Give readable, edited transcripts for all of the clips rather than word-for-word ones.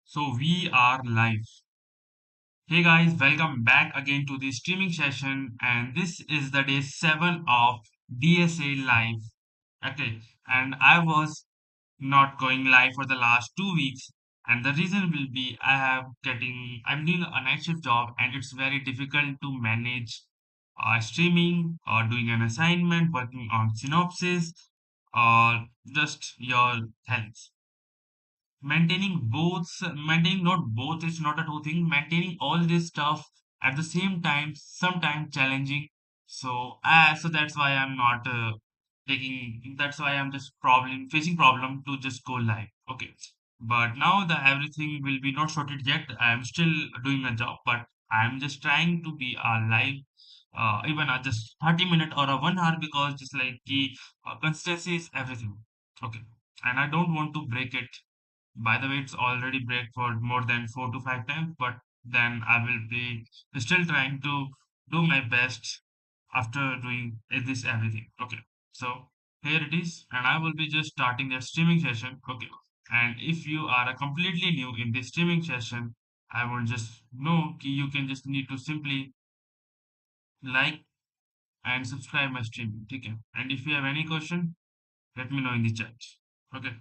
So we are live. Hey guys, welcome back again to the streaming session, and this is the day 7 of DSA live. Okay, and I was not going live for the last 2 weeks, and the reason will be I'm doing a night shift job, and it's very difficult to manage streaming or doing an assignment, working on synopsis, or just your health. Maintaining not both is not a two thing. Maintaining all this stuff at the same time, sometimes challenging. So that's why I'm not taking. That's why I'm just problem facing problem to just go live. Okay, but now the everything will be not sorted yet. I'm still doing a job, but I'm just trying to be live. Even just 30 minutes or a 1 hour, because just like the consistency is everything. Okay, and I don't want to break it. By the way, it's already break for more than 4 to 5 times, but then I will be still trying to do my best after doing this everything. Okay, so here it is, and I will be just starting the streaming session. Okay, and if you are a completely new in this streaming session, I will just know you can just need to simply like and subscribe my stream. Okay, and if you have any question, let me know in the chat. Okay.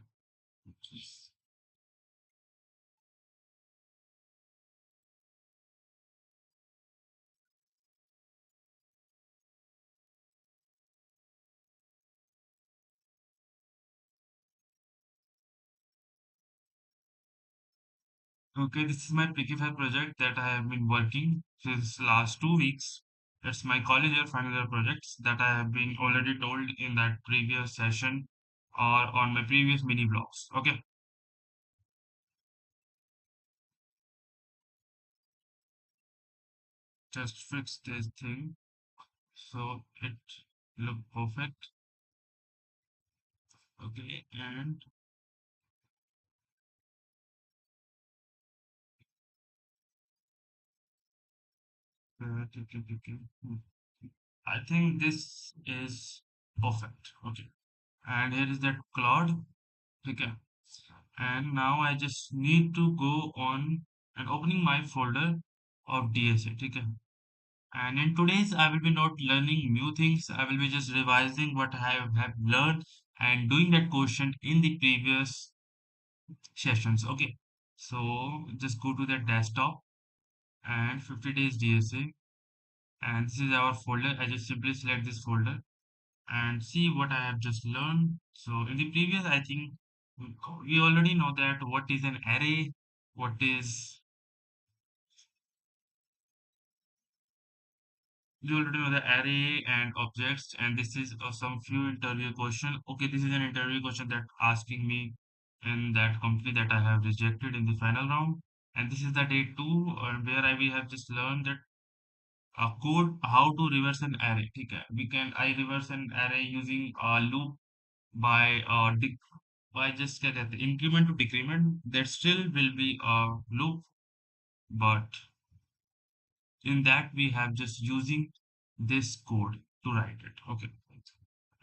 Okay, this is my Pikify project that I have been working since last 2 weeks. It's my college year final year projects that I have been already told in that previous session or on my previous mini blogs. Okay, just fix this thing so it look perfect. Okay, and I think this is perfect. Okay, and here is that cloud. Okay, and now I just need to go on and opening my folder of DSA. Okay, and in today's I will be not learning new things. I will be just revising what I have learned and doing that question in the previous sessions. Okay, so just go to the desktop and 50 days DSA, and this is our folder. I just simply select this folder and see what I have just learned. So in the previous, I think we already know that what is an array, what is you already know the array and objects, and this is some few interview question. Okay, this is an interview question that asking me in that company that I have rejected in the final round, and this is the day two, where we have just learned that code how to reverse an array. Okay, I reverse an array using a loop by by just get at the increment to decrement. There still will be a loop, but in that we have just using this code to write it. Okay,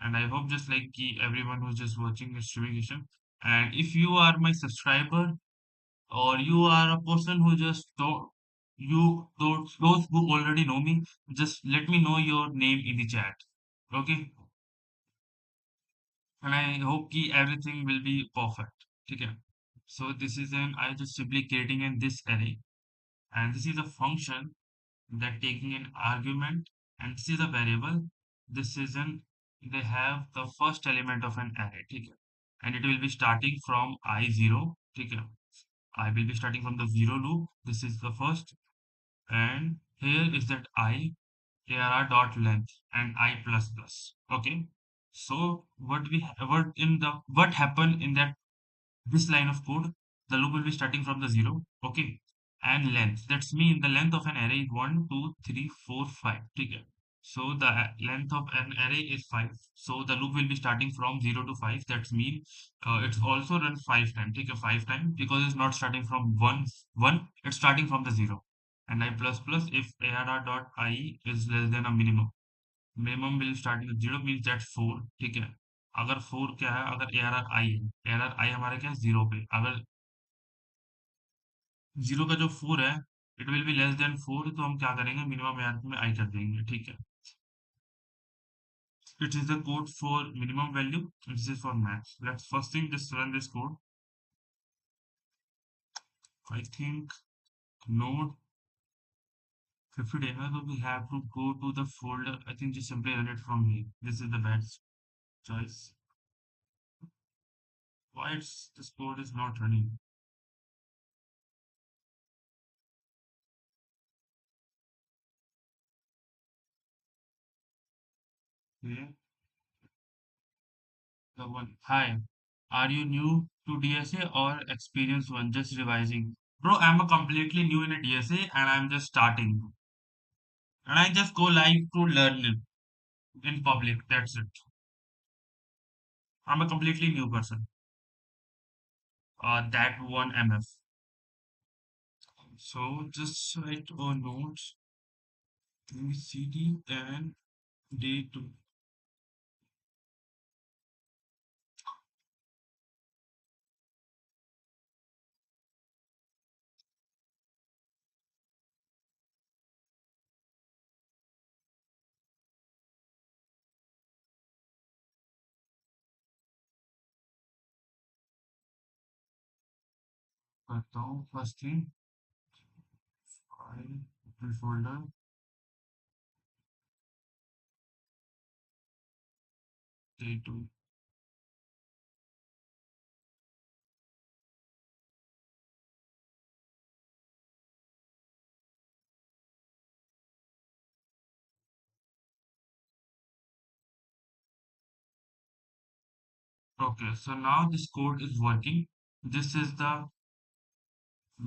and I hope just like everyone who's just watching this streaming session, and if you are my subscriber or you are a person who just don't you those who already know me, just let me know your name in the chat. Okay, and I hope everything will be perfect. Okay, so this is an I just simply creating in this array, and this is a function that taking an argument, and this is a variable. This is an they have the first element of an array. Okay, and it will be starting from I0. Okay, I will be starting from the zero loop. This is the first, and here is that I arr dot length and I plus plus. Okay, so what happened in that this line of code, the loop will be starting from the zero. Okay, and length. That's mean the length of an array is 1, 2, 3, 4, 5. Okay. So the length of an array is 5. So the loop will be starting from 0 to 5. That's mean it's also run 5 times. Take a 5 times because it's not starting from 1. It's starting from the 0. And I plus plus if arr dot I is less than a minimum. Minimum bill starting zero means that four ठीक है अगर four क्या है अगर A R are आई है A R are आई हमारे क्या है जीरो पे अगर जीरो का जो 4 है, it will be less than 4, तो हम क्या करेंगे, मिनिमम यहाँ में आई कर देंगे, ठीक है। It is the code for minimum value. This is for max. Let's first thing just run this code. I think node 50 demo, so we have to go to the folder. I think just simply run it from here. This is the best choice. Why this code is not running? Okay, the one. Hi, are you new to DSA or experienced one? Just revising. Bro, I'm a completely new in a DSA and I'm just starting. And I just go live to learn it in public. That's it. I'm a completely new person. That one MF. So just write a note CD and D2. करता हूँ first thing file open folder D2. Okay, so now this code is working. This is the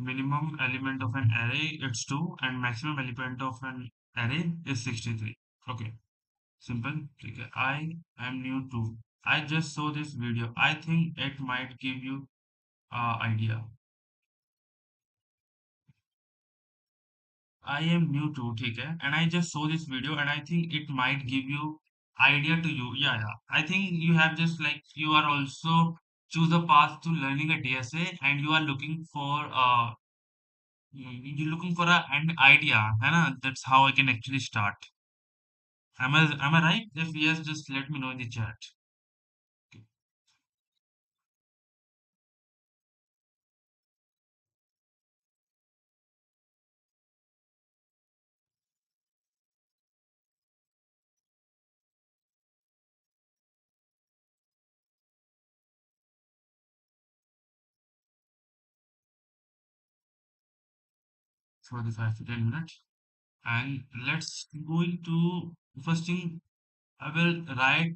minimum element of an array, it's 2, and maximum element of an array is 63. Okay, simple. Okay, I am new to. I just saw this video. I think it might give you idea. I am new to, ठीक है, and I just saw this video and I think it might give you idea to you. Yeah, yeah. I think you have just like you are also choose a path to learning a DSA and you are looking for you're looking for an idea, है ना? That's how I can actually start. Am I right? If yes, just let me know in the chat. Okay. For the 5 to 10 minutes, and let's go into first thing. I will write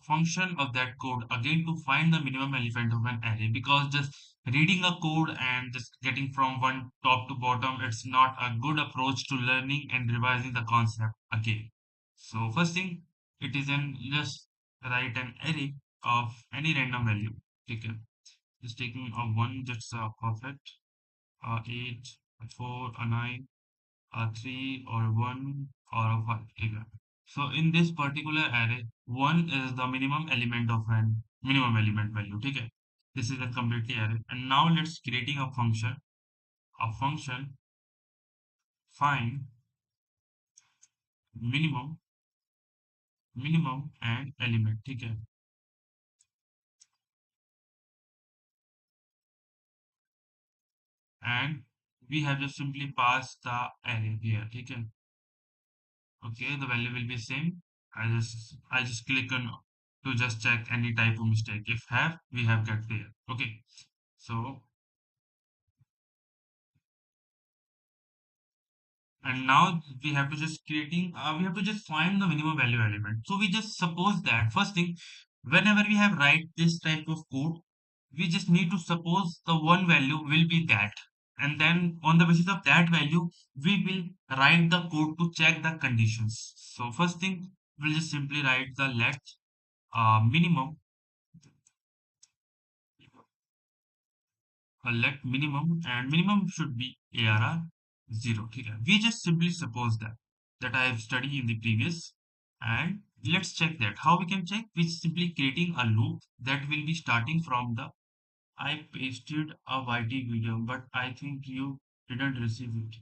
function of that code again to find the minimum element of an array, because just reading a code and just getting from one top to bottom, it's not a good approach to learning and revising the concept again. So first thing, it is an just write an array of any random value. Okay, just taking a one, that's perfect, 8, a 4, a 9, a 3, or a 1, or a 5. Okay. So in this particular array, 1 is the minimum element of an minimum element value. Okay. This is a completely array. And now let's creating a function find minimum and element. Okay. And we have just simply passed the array here. Okay. Okay, the value will be same. I just click on to just check any type of mistake. If have, we have get there. Okay. So and now we have to just find the minimum value element. So we just suppose that first thing, whenever we have write this type of code, we just need to suppose the one value will be that, and then on the basis of that value we will write the code to check the conditions. So first thing, we'll just simply write the minimum let minimum, and minimum should be ARR 0. Okay. We just simply suppose that I have studied in the previous, and let's check that. How we can check? We simply creating a loop that will be starting from the I pasted a YT video, but I think you didn't receive it.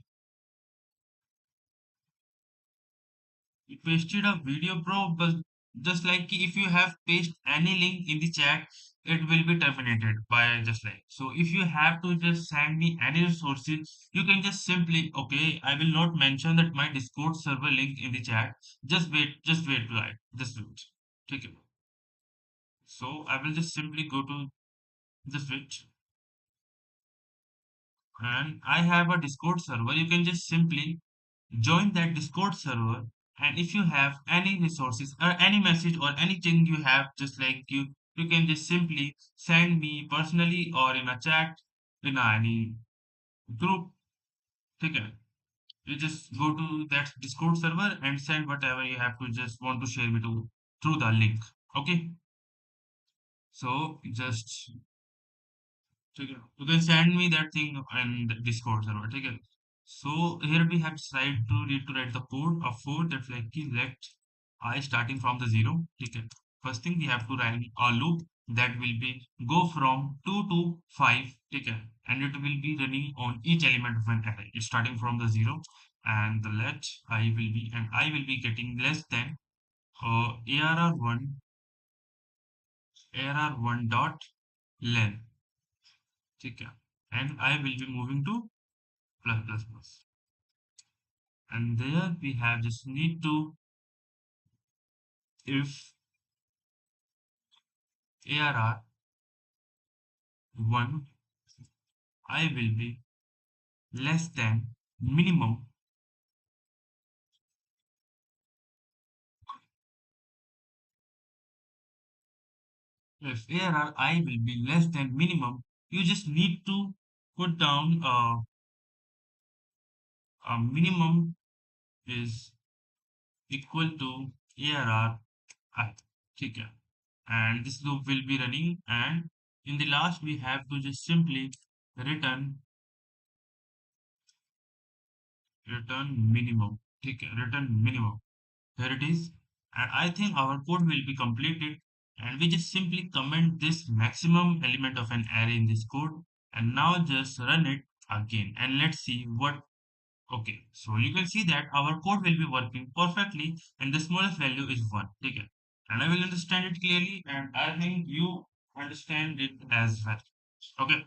You pasted a video, bro, but just like if you have pasted any link in the chat, it will be terminated by just like. So if you have to just send me any resources, you can just simply, okay, I will not mention that my Discord server link in the chat. Just wait, right? Just wait. Take it. So I will just simply go to the switch and I have a Discord server. You can just simply join that Discord server. And if you have any resources or any message or anything you have, just like you can just simply send me personally or in a chat in any group. Okay. You just go to that Discord server and send whatever you have to just want to share me to through the link. Okay. So just ठीक है you can send me that thing in the Discord server ठीक है so here we have tried to need to write the code of code that's like कि let I starting from the zero ठीक है first thing we have to write a loop that will be go from 2 to 5 ठीक है and it will be running on each element of an array it's starting from the zero and the let I will be and I will be getting less than arr1 arr1 dot len ठीक है and I will be moving to plus plus plus and there we have just need to if arr 1 I will be less than minimum if arr I will be less than minimum you just need to put down a minimum is equal to arr I ठीक है and this loop will be running and in the last we have to just simply return return minimum ठीक है return minimum here it is and I think our code will be completed and we just simply comment this maximum element of an array in this code and now just run it again and let's see what okay so you can see that our code will be working perfectly and the smallest value is 1 okay and I will understand it clearly and I think you understand it as well okay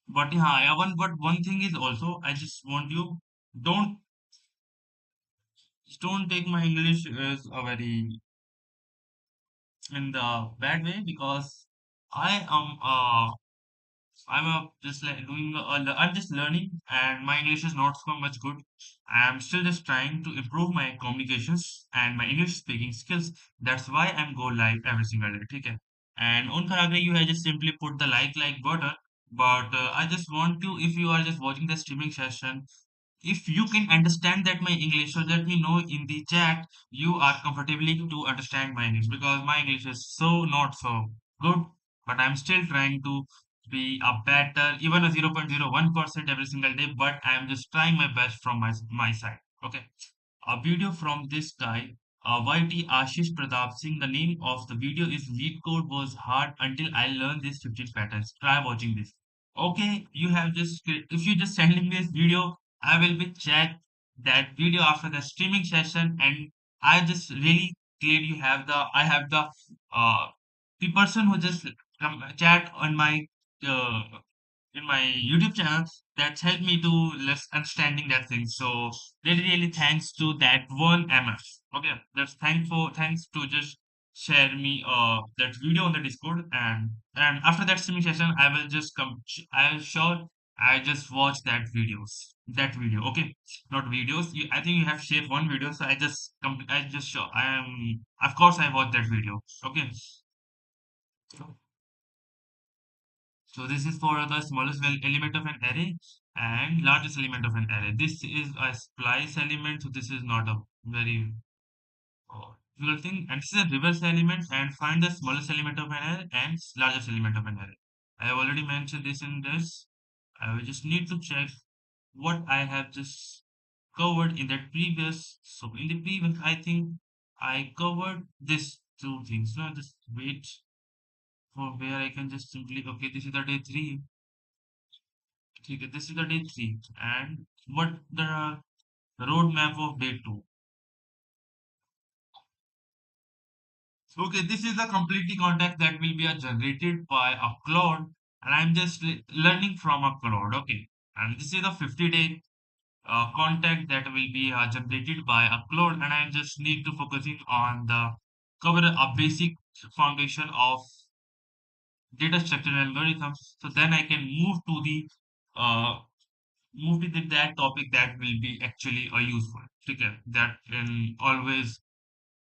but yeah one thing is also I just want you don't don't take my English as a very in the bad way because I am I'm just like doing I'm just learning and my English is not so much good. I'm still just trying to improve my communications and my English speaking skills. That's why I'm go live every single day. Okay. And on Karagre, you have just simply put the like button. But I just want to, if you are just watching the streaming session, if you can understand that my English, so let me know in the chat you are comfortably to understand my English because my English is so not so good, but I'm still trying to be a better, even a 0.01% every single day, but I'm just trying my best from my side. Okay. A video from this guy, YT Ashish Pratap Singh. The name of the video is Lead Code was hard until I learned these 15 patterns. Try watching this. Okay, you have just if you just sending me this video, I will be check that video after the streaming session, and I just really glad you have the I have the person who just chat on my uh, in my YouTube channel that's helped me to less understanding that thing. So really thanks to that one MF. Okay, that's thankful thanks to just share me that video on the Discord and after that streaming session I will just come I'll sure I just watch that video okay not videos I think you have shared one video so I just show I am of course I watched that video okay so this is for the smallest element of an array and largest element of an array. This is a splice element, so this is not a very difficult thing. And this is a reverse element and find the smallest element of an array and largest element of an array. I have already mentioned this in this. I will just need to check what I have just covered in that previous. So in the previous, I think I covered this two things. Now just wait for where I can just simply, okay, this is the day 3. Okay, this is the day 3. And what the roadmap of day 2? Okay, this is the completely context that will be generated by a cloud, and I'm just learning from a cloud. Okay, and this is the 50-day content that will be generated by a cloud, and I just need to focusing on the cover a basic foundation of data structure algorithms. So then I can uh, move to that topic that will be actually useful. Okay, that can always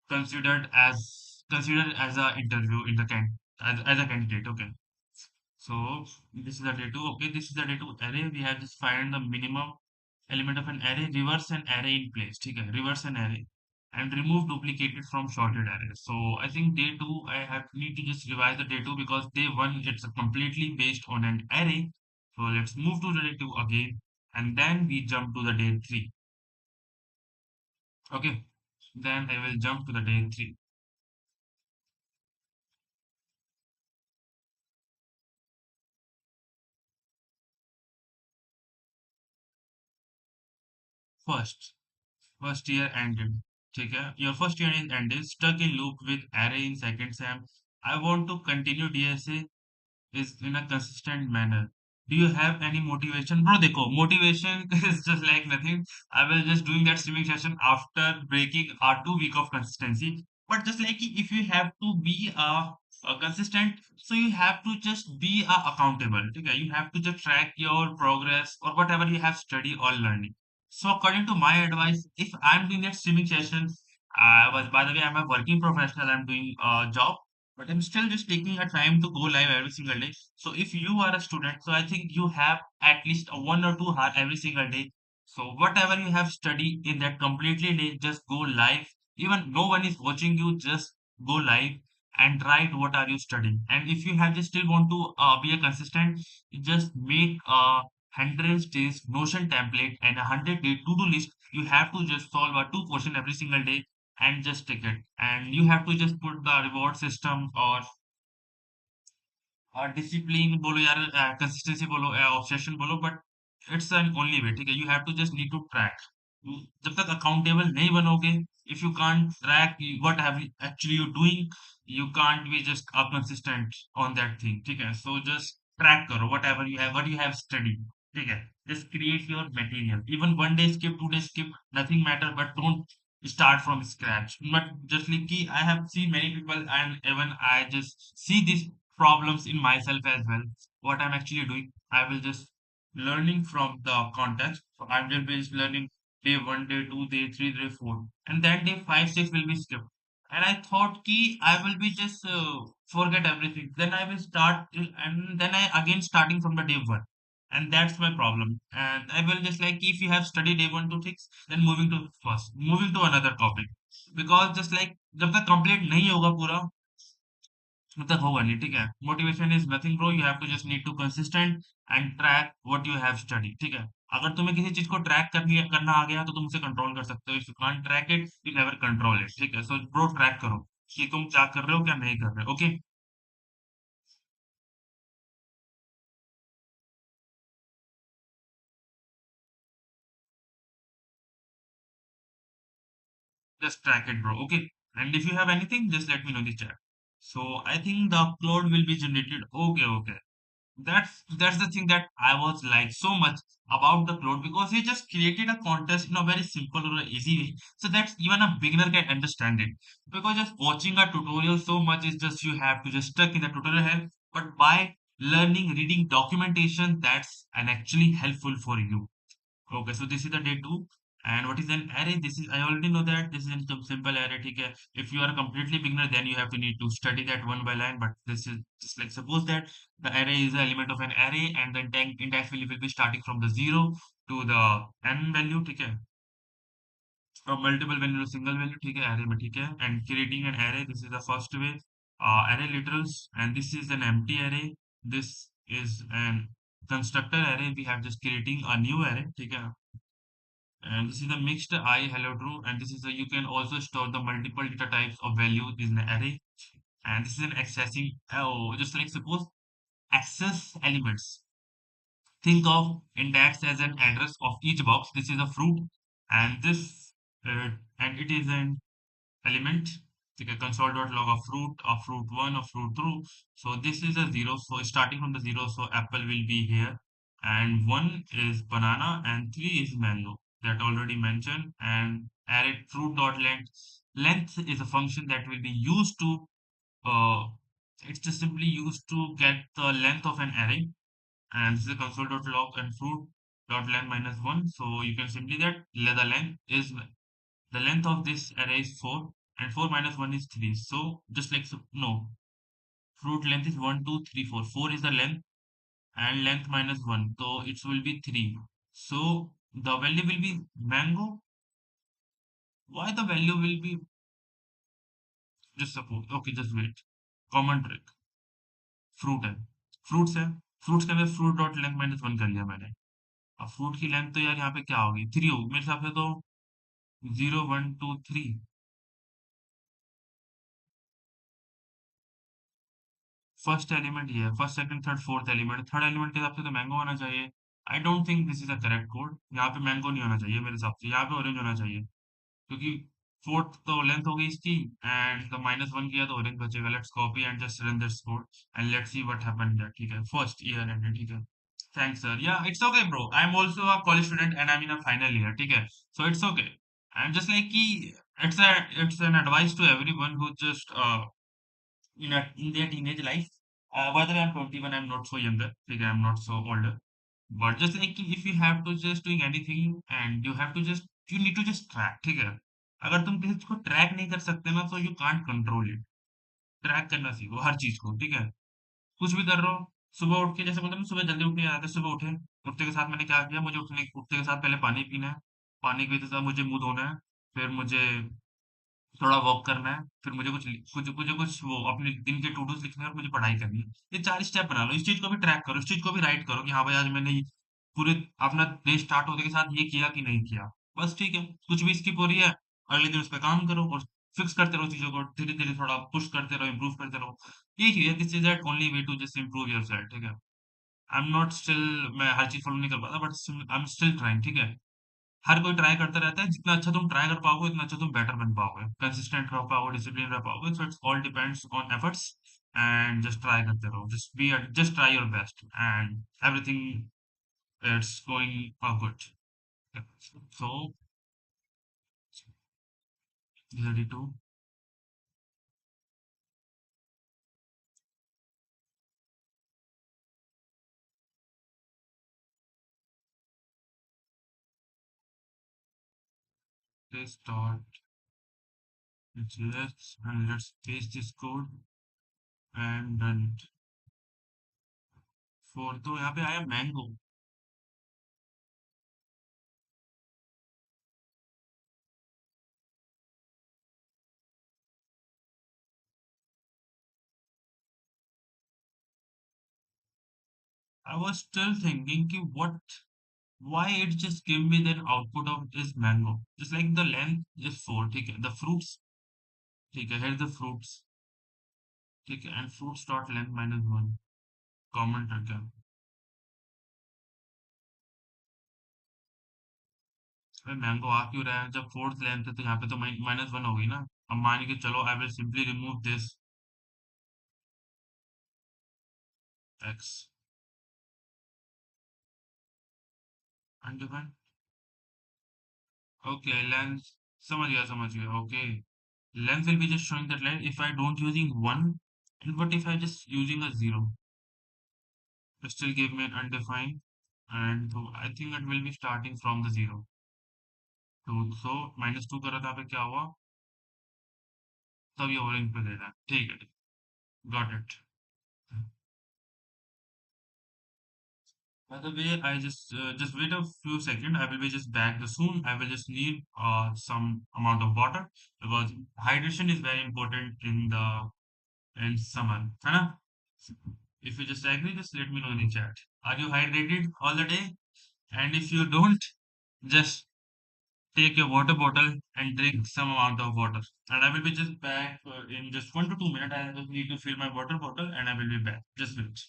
considered as a interview in the as a candidate. Okay, so this is the day 2. Okay, this is the day 2 array. We have just find the minimum element of an array, reverse an array in place. Okay, reverse an array and remove duplicated from sorted array. So I think day 2 I have need to just revise the day 2 because day 1 it's completely based on an array. So let's move to the day 2 again, and then we jump to the day 3. Okay, then I will jump to the day 3. First, first year ended. Okay, your first year is ended, stuck in loop with array in second sem. I want to continue DSA is in a consistent manner. Do you have any motivation? Bro, देखो, motivation is just like nothing. I was just doing that streaming session after breaking our 2 week of consistency. But just like if you have to be consistent, so you have to just be accountable. Okay? You have to just track your progress or whatever you have studied or learning. So according to my advice, if I'm doing that streaming session, I was by the way, I'm a working professional. I'm doing a job, but I'm still just taking a time to go live every single day. So if you are a student, so I think you have at least a 1 or 2 hour every single day. So whatever you have studied in that completely day, just go live. Even no one is watching you, just go live and write what are you studying. And if you have just still want to be a consistent, just make a 100 days Notion template and 100-day to-do list. You have to just solve a 2 question every single day and just take it. And you have to just put the reward system or discipline बोलो यार consistency बोलो obsession बोलो but it's an only way ठीक है you have to just need to track जब तक accountable नहीं बनोगे if you can't track what have you actually you doing you can't be just consistent on that thing ठीक है so just track करो whatever you have what you have studied ठीक है just create your material even 1 day skip 2 day skip nothing matter but don't start from scratch but just like I have seen many people and even I just see this problems in myself as well. What I'm actually doing, I will just learning from the context. So I'm just learning day 1, day 2, day 3, day 4, and then day 5, 6 will be skipped. And I thought ki I will be just forget everything. Then I will start and then I again starting from the day 1. And that's my problem. And I will just like if you have studied day 1 to 6, then moving to another topic. Because just like जब तक complete नहीं होगा पूरा मतलब होगा नहीं ठीक है motivation is nothing bro you have to just need to consistent and track what you have study ठीक है अगर तुम्हें किसी चीज को ट्रैक करना आ गया तो तुम उसे कंट्रोल कर सकते हो if you can't track it you never control it ठीक है सो ब्रो ट्रैक करो कि तुम क्या कर रहे हो क्या नहीं कर रहे हो okay just track it bro okay and if you have anything just let me know in the chat so I think the upload will be generated okay that's the thing that I was like so much about the cloud because he just created a contest in a very simple or a easy way so that even a beginner can understand it because just watching a tutorial so much is just you have to just stuck in the tutorial help but by learning reading documentation that's an actually helpful for you. Okay, so this is the day 2. And what is an array? This is I already know that this is a simple array. Okay. If you are a completely beginner, then you have to need to study that one by line. But this is just like suppose that the array is the element of an array, and the index value will be starting from the 0 to the n value. Okay. From multiple value to single value. Okay. Array, but okay. And creating an array. This is the first way. Array literals, and this is an empty array. This is an constructor array. We have just creating a new array. Okay, and this is the mixed I hello true and this is the you can also store the multiple data types of values in the array and this is an accessing, oh, just like suppose access elements. Think of index as an address of each box. This is a fruit, and and it is an element. Take a console.log of fruit one, of fruit two. So this is a zero. So starting from the zero, so apple will be here, and one is banana, and three is mango. That already mentioned. And array fruit dot length. Length is a function that will be used to. Uh, it's just simply used to get the length of an array, and this is a console.log and fruit dot length minus one. So you can simply that the length is the length of this array is 4, and 4 minus 1 is 3. So just like so, no, fruit length is 1, 2, 3, 4. 4 is the length, and length minus 1. So it will be 3. So the value will be mango. Why the value will be, just suppose, okay, just wait. Common trick. Fruit है, fruits है, fruits के अंदर fruit dot length minus one कर लिया मैंने। अब fruit की length तो यार यहाँ पे क्या होगी, थ्री होगी मेरे हिसाब से तो, zero one two three. First element ये है, first second third fourth element, third element के हिसाब से तो मैंगो होना चाहिए। I don't think this is a correct code, यहाँ पे मैंगो नहीं होना चाहिए मेरे हिसाब से, यहाँ पे ऑरेंज होना चाहिए, क्योंकि फोर्थ तो लेंथ हो गई इसकी, एंड द माइनस वन किया तो ऑरेंज बचेगा। Let's copy and just run this code and let's see what happened that, ठीक है, फर्स्ट ईयर एंड, ठीक है। Thanks sir, yeah it's okay bro, I am also a college student and I am in a final year, ठीक है, so it's okay. I am just like कि it's a it's an advice to everyone who just in their teenage life. By the way, I'm 21. I'm not so younger. Okay, I'm not so older. But just like if you have to just doing anything and you need to just track. ठीक है? अगर तुम किसी चीज को track नहीं कर सकते ना तो you can't control it. Track करना सीखो हर चीज को, ठीक है? कुछ भी कर रहे हो, सुबह उठ के जैसे बोलते हैं ना, सुबह जल्दी उठने आते, सुबह उठे, उठते के साथ मैंने क्या किया, मुझे उठते के साथ पहले पानी पीना है, पानी पीते साथ मुझे मुंह धोना है, फिर मुझे थोड़ा वॉक करना है, फिर मुझे कुछ वो अपने दिन के टू डूज़ लिखने हैं और मुझे पढ़ाई करनी है। ये 4 स्टेप बना लो, इस चीज़ को भी ट्रैक करो, इस चीज़ को भी राइट करो कि हाँ भाई, आज मैंने ये पूरे अपना डे स्टार्ट होने के साथ ये किया कि नहीं किया। बस ठीक है, कुछ भी स्किप हो रही है, अगले दिन उस पे काम करो और फिक्स करते रहो चीज़ों को, धीरे-धीरे थोड़ा पुश करते रहो, इम्प्रूव करते रहो। यही चीज़ है, this is that only way to just improve yourself, ठीक है? आई एम नॉट स्टिल, मैं हर चीज़ फॉलो नहीं कर पाता, but I am still trying, ठीक है? हर कोई ट्राई करता रहता है, जितना अच्छा तुम ट्राई कर पाओगे उतना अच्छा तुम बेटर बन पाओगे, कंसिस्टेंट रह पाओगे, डिसिप्लिन रह पाओगे। So it's all depends on efforts, and just try करते रहो, just try your best and everything it's going good. So 32, let's start this and let's paste this code and run it। Four तो यहाँ पे आया mango. I was still thinking कि what why it just give me that output of is mango, just like the length is 4, ठीक है, the fruits, ठीक है, here the fruits, ठीक है, and fruits dot length minus 1, common trick है। अरे mango आ क्यों रहा है, जब फोर्थ लेंथ है तो यहाँ पे तो माइनस वन होगी ना। अब मान के चलो, I will simply remove this x undefined. Okay, length, समझ गया, okay. Length will be just showing that line if I don't using 1, and what if I just using a 0, it still give me an undefined, and so I think it will be starting from the 0, so minus two करा था, पे क्या हुआ, तब ये orange पे दे रहा है, ठीक है, got it. By the way, I just wait a few seconds. I will be just back soon. I will just need some amount of water because hydration is very important in the in summer. है ना? If you just agree, just let me know in the chat. Are you hydrated all the day? And if you don't, just take your water bottle and drink some amount of water. And I will be just back in just 1 to 2 minutes. I just need to fill my water bottle and I will be back. Just wait.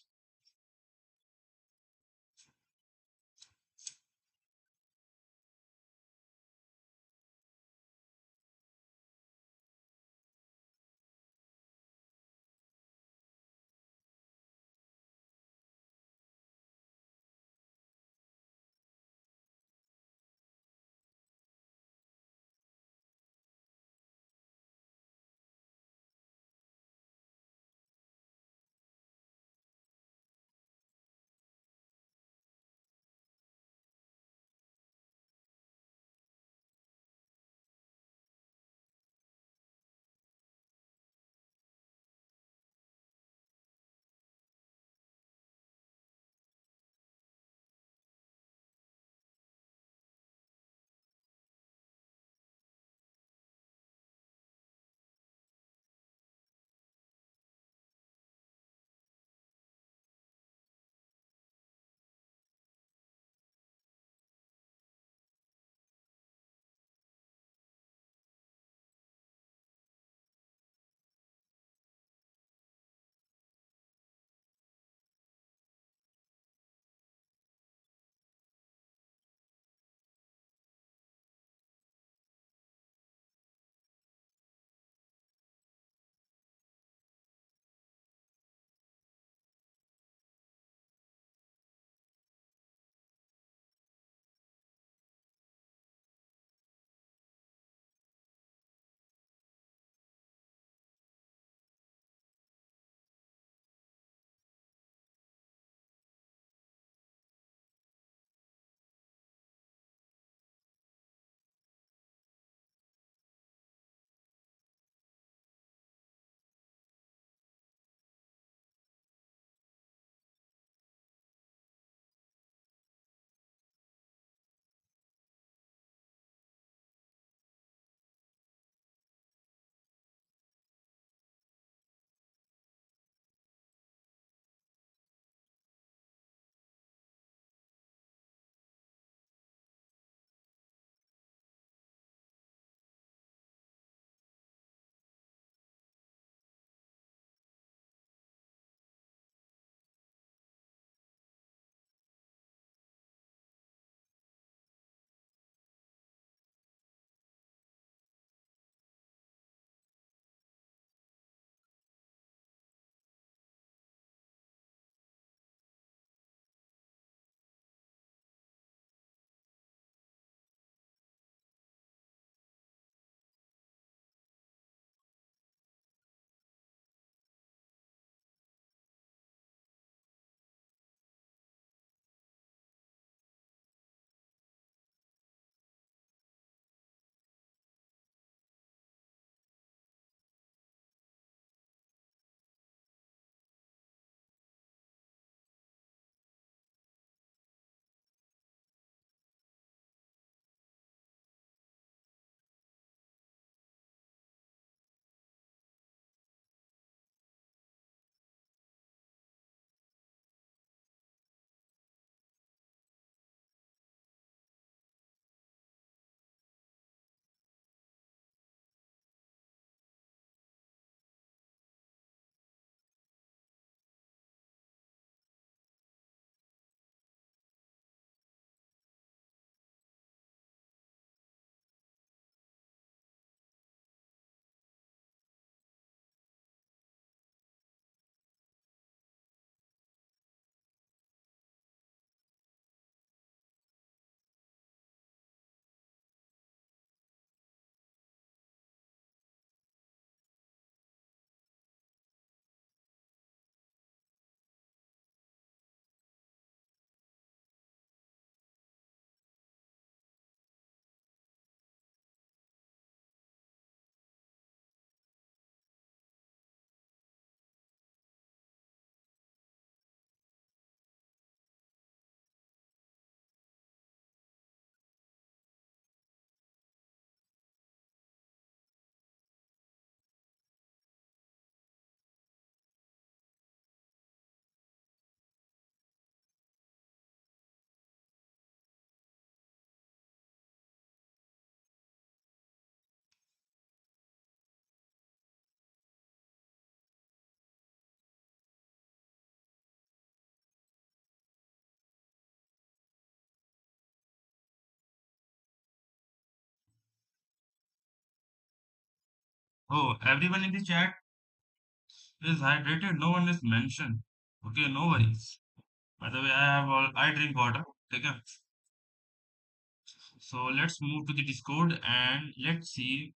Oh, everyone in the chat is hydrated. No one is mentioned. Okay, no worries. By the way, I drink water. Okay. So let's move to the Discord and let's see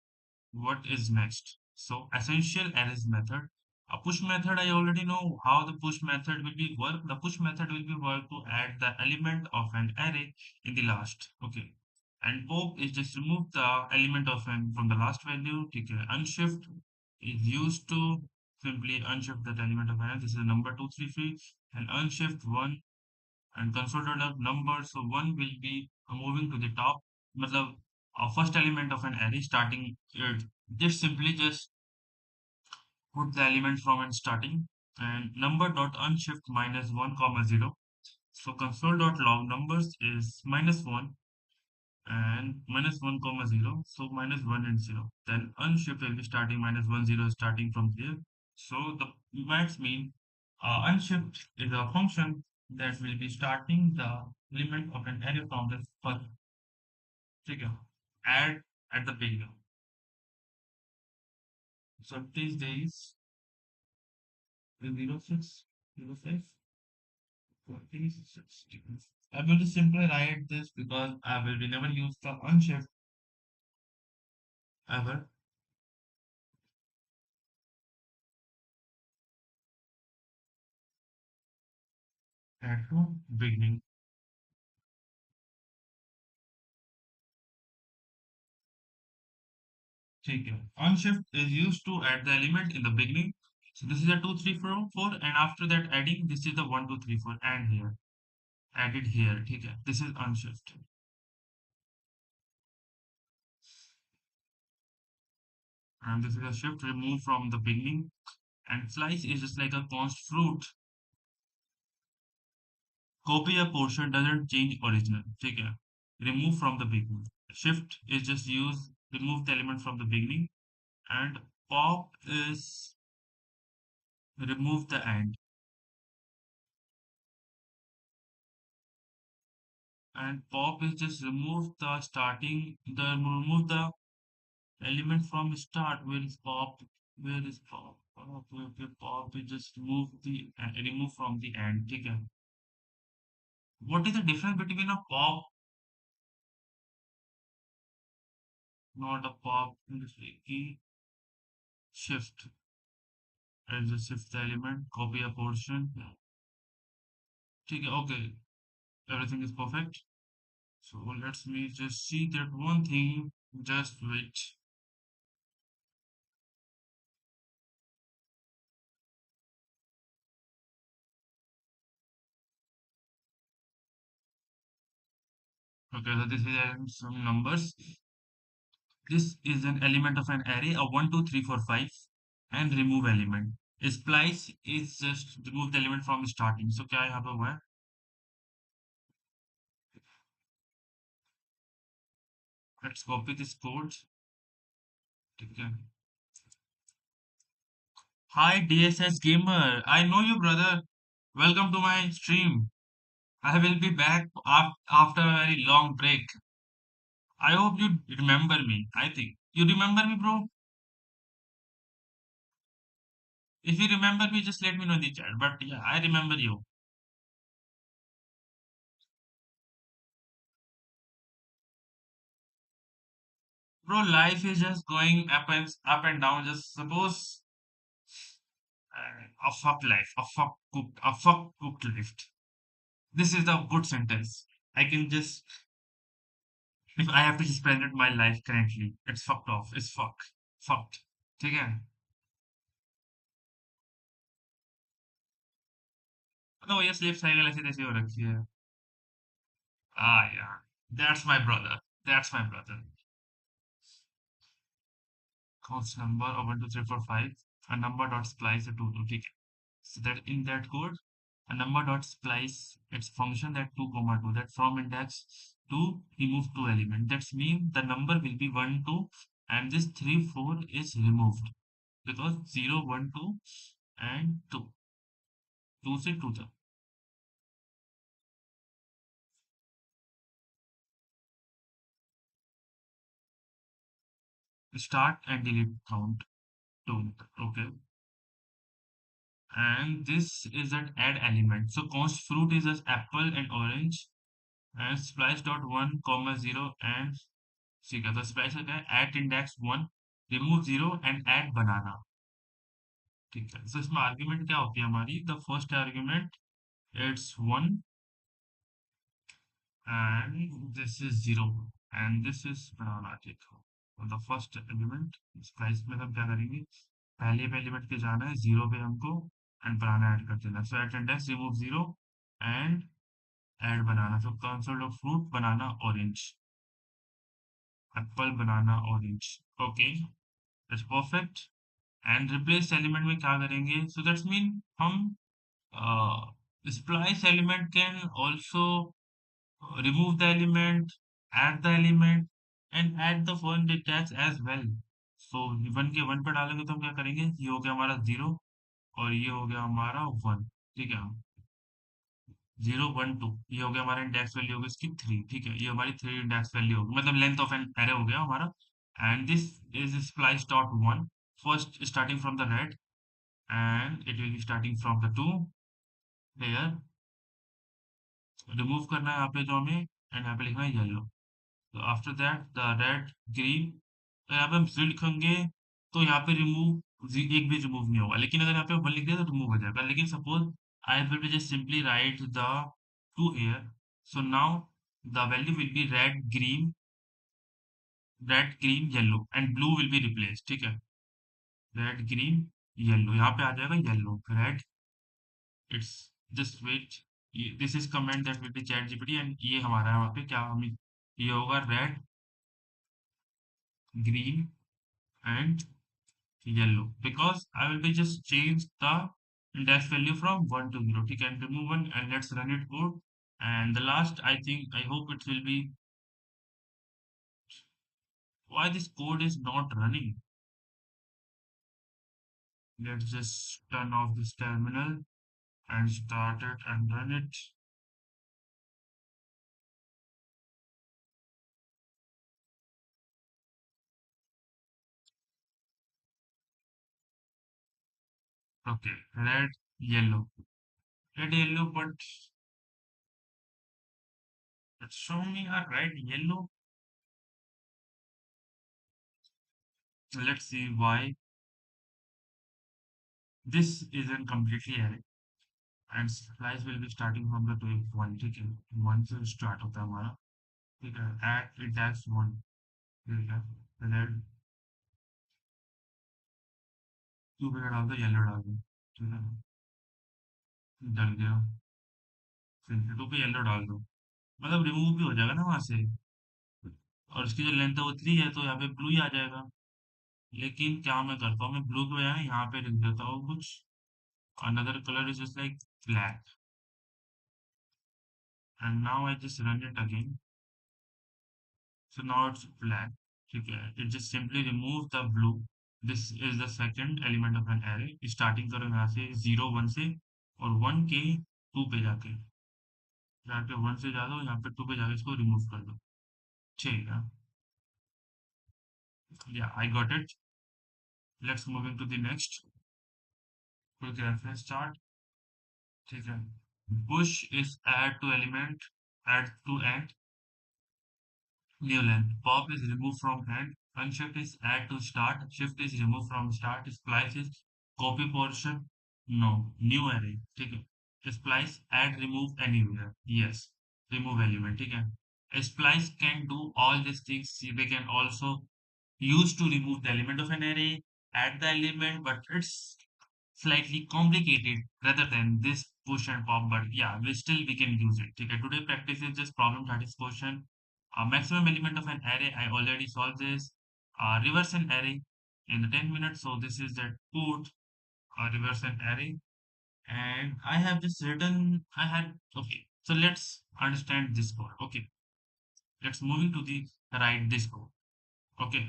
what is next. So essential arrays method. A push method, I already know how the push method will be work. The push method will be work to add the element of an array in the last. Okay. And pop is just remove the element of an from the last value. Okay. Unshift is used to simply unshift that element of an. This is number 233 and unshift one and console.log number. So one will be moving to the top. मतलब first element of an array starting it just simply just put the element from and starting and number dot unshift minus 1 comma 0. So console dot log numbers is minus 1 and minus 1 comma 0. So minus 1 and 0. Then unshift will be starting minus 1 0 starting from here. So the max mean unshift is a function that will be starting the element of an array from the first figure. Add at the beginning. So these days is 06, 05, 46. I will just simply write this because I will be never use the unshift ever at the beginning. ठीक है. Unshift is used to add the element in the beginning. So this is a 2, 3, 4, 4, and after that adding this is the 1, 2, 3, 4 and here added here. ठीक है. This is unshift and this is a shift remove from the beginning and slice is just like a const fruit. Copy a portion doesn't change original. ठीक है. Remove from the beginning. Shift is just use remove the element from the beginning and pop is remove the end and pop is just remove the starting the remove the element from start. Where is pop? Where is pop? Pop is just remove from the end. ठीक है. What is the difference between a pop, not a pop, and the key shift? And just shift the element, copy a portion. ठीक है. Okay, everything is perfect. So let me just see that one thing. Just wait. Okay, so this is some numbers. This is an element of an array of 1, 2, 3, 4, 5, and remove element. Splice is just remove the element from starting. So क्या यहाँ पे हुआ है? Let's copy this code. ठीक है. Hi DSS gamer, I know you brother. Welcome to my stream. I will be back after a very long break. I hope you remember me. I think you remember me, bro. If you remember me, just let me know in the chat. But yeah, I remember you. Bro, life is just going up and down. Just suppose a fuck life, a fuck cooked life. This is the good sentence. I can just if I have to just present my life currently, it's fucked off. It's fucked. ठीक है? No, ये sleep cycle ऐसी तैसी हो रखी है. Ah, yeah. That's my brother. That's my brother. Const number of 1, 2, 3, 4, 5. A number dot splice a 2, 2. ठीक है? So that in that code, a number dot splice its function that 2 comma 2 that from index to remove two element. That's mean the number will be 1 2 and this 3 4 is removed because 0 1 2 and 2 2 से 2 तक start and delete count. 2. Okay. And this is an add element. So const fruit is as apple and orange and splice dot 1 comma 0 and ठीक है तो splice का क्या है at index 1 remove 0 and add banana. ठीक है so इसमें argument क्या होती है हमारी the first argument it's 1 and this is 0 and this is banana. ठीक है द फर्स्ट एलिमेंट स्प्लाइस में हम क्या करेंगे पहले एलिमेंट पे जाना है 0 पे हमको एंड बनाना ऐड कर देना है so at index remove 0 and add banana so console of fruit banana orange apple banana orange okay that's perfect and replace element में क्या करेंगे सो दैट्स मीन हम splice element can also remove the element, add the element and add the foreign tags as well. So 1 के 1 पर डालेंगे तो हम क्या करेंगे ये हो गया हमारा 0 और ये हो गया हमारा 1 ठीक है 0 1 2 ये हो गया हमारा इंडेक्स वैल्यू होगी इसकी 3 ठीक है ये हमारी 3 इंडेक्स वैल्यू होगी मतलब लेंथ ऑफ एन एरे हो गया हमारा and this is splice dot 1 first starting from the red and it will be starting from the 2 layer remove करना है यहाँ पे जो हमें एंड यहाँ पे लिखना है येलो तो after that the red green तो यहाँ पे हम जीरो लिखेंगे तो यहाँ पे रिमूव एक भी रिमूव नहीं होगा लेकिन अगर यहाँ पे वन लिख दिया तो रिमूव हो जाएगा लेकिन suppose I will be just simply write the two here so now the value will be red green yellow and blue will be replace ठीक है रेड ग्रीन येलो यहाँ पे आ जाएगा yellow red it's just wait this is comment that will be ChatGPT and ये हमारा यहाँ पे क्या हमें ये होगा रेड green and yellow because I will be just change the index value from 1 to 0 ठीक है and remove one and let's run it code and the last I think I hope it will be why this code is not running let's just turn off this terminal and start it and run it okay red yellow but it's showing me a red yellow let's see why this isn't completely array and slice will be starting from the top one ठीक है one से start होता है हमारा ठीक है at index one ठीक है रेड टू पे डाल दो येलो डाल दो ठीक है डल गया फिर टू पे येलो डाल दो मतलब रिमूव भी हो जाएगा ना वहां से और इसकी जो लेंथ है वो 3 है तो यहाँ पे ब्लू ही आ जाएगा लेकिन क्या मैं करता हूँ मैं ब्लू के बजाय यहाँ पे लिख देता हूँ कुछ another color is just like black and now I just run it again so now it's black ठीक है it just simply remove the blue this is the second element of an array starting करो यहाँ से 0 1 से और 1 के 2 पे जाके यहाँ पे 1 से जा दो यहाँ पे 2 पे जाके इसको रिमूव कर दो ठीक है yeah I got it let's move into the next quick reference chart ठीक है push is add to element add to end new length pop is removed from end unshift is add to start shift is remove from start splice is copy portion no new array ठीक है splice add remove anywhere yes remove element ठीक है splice can do all these things they can also use to remove the element of an array add the element but it's slightly complicated rather than this push and pop but yeah we can use it okay today practice is just problem static question maximum element of an array I already solved this reverse an array in the 10 minutes so this is that code reverse an array and I have just written I had okay so let's understand this code okay let's moving to the write this code okay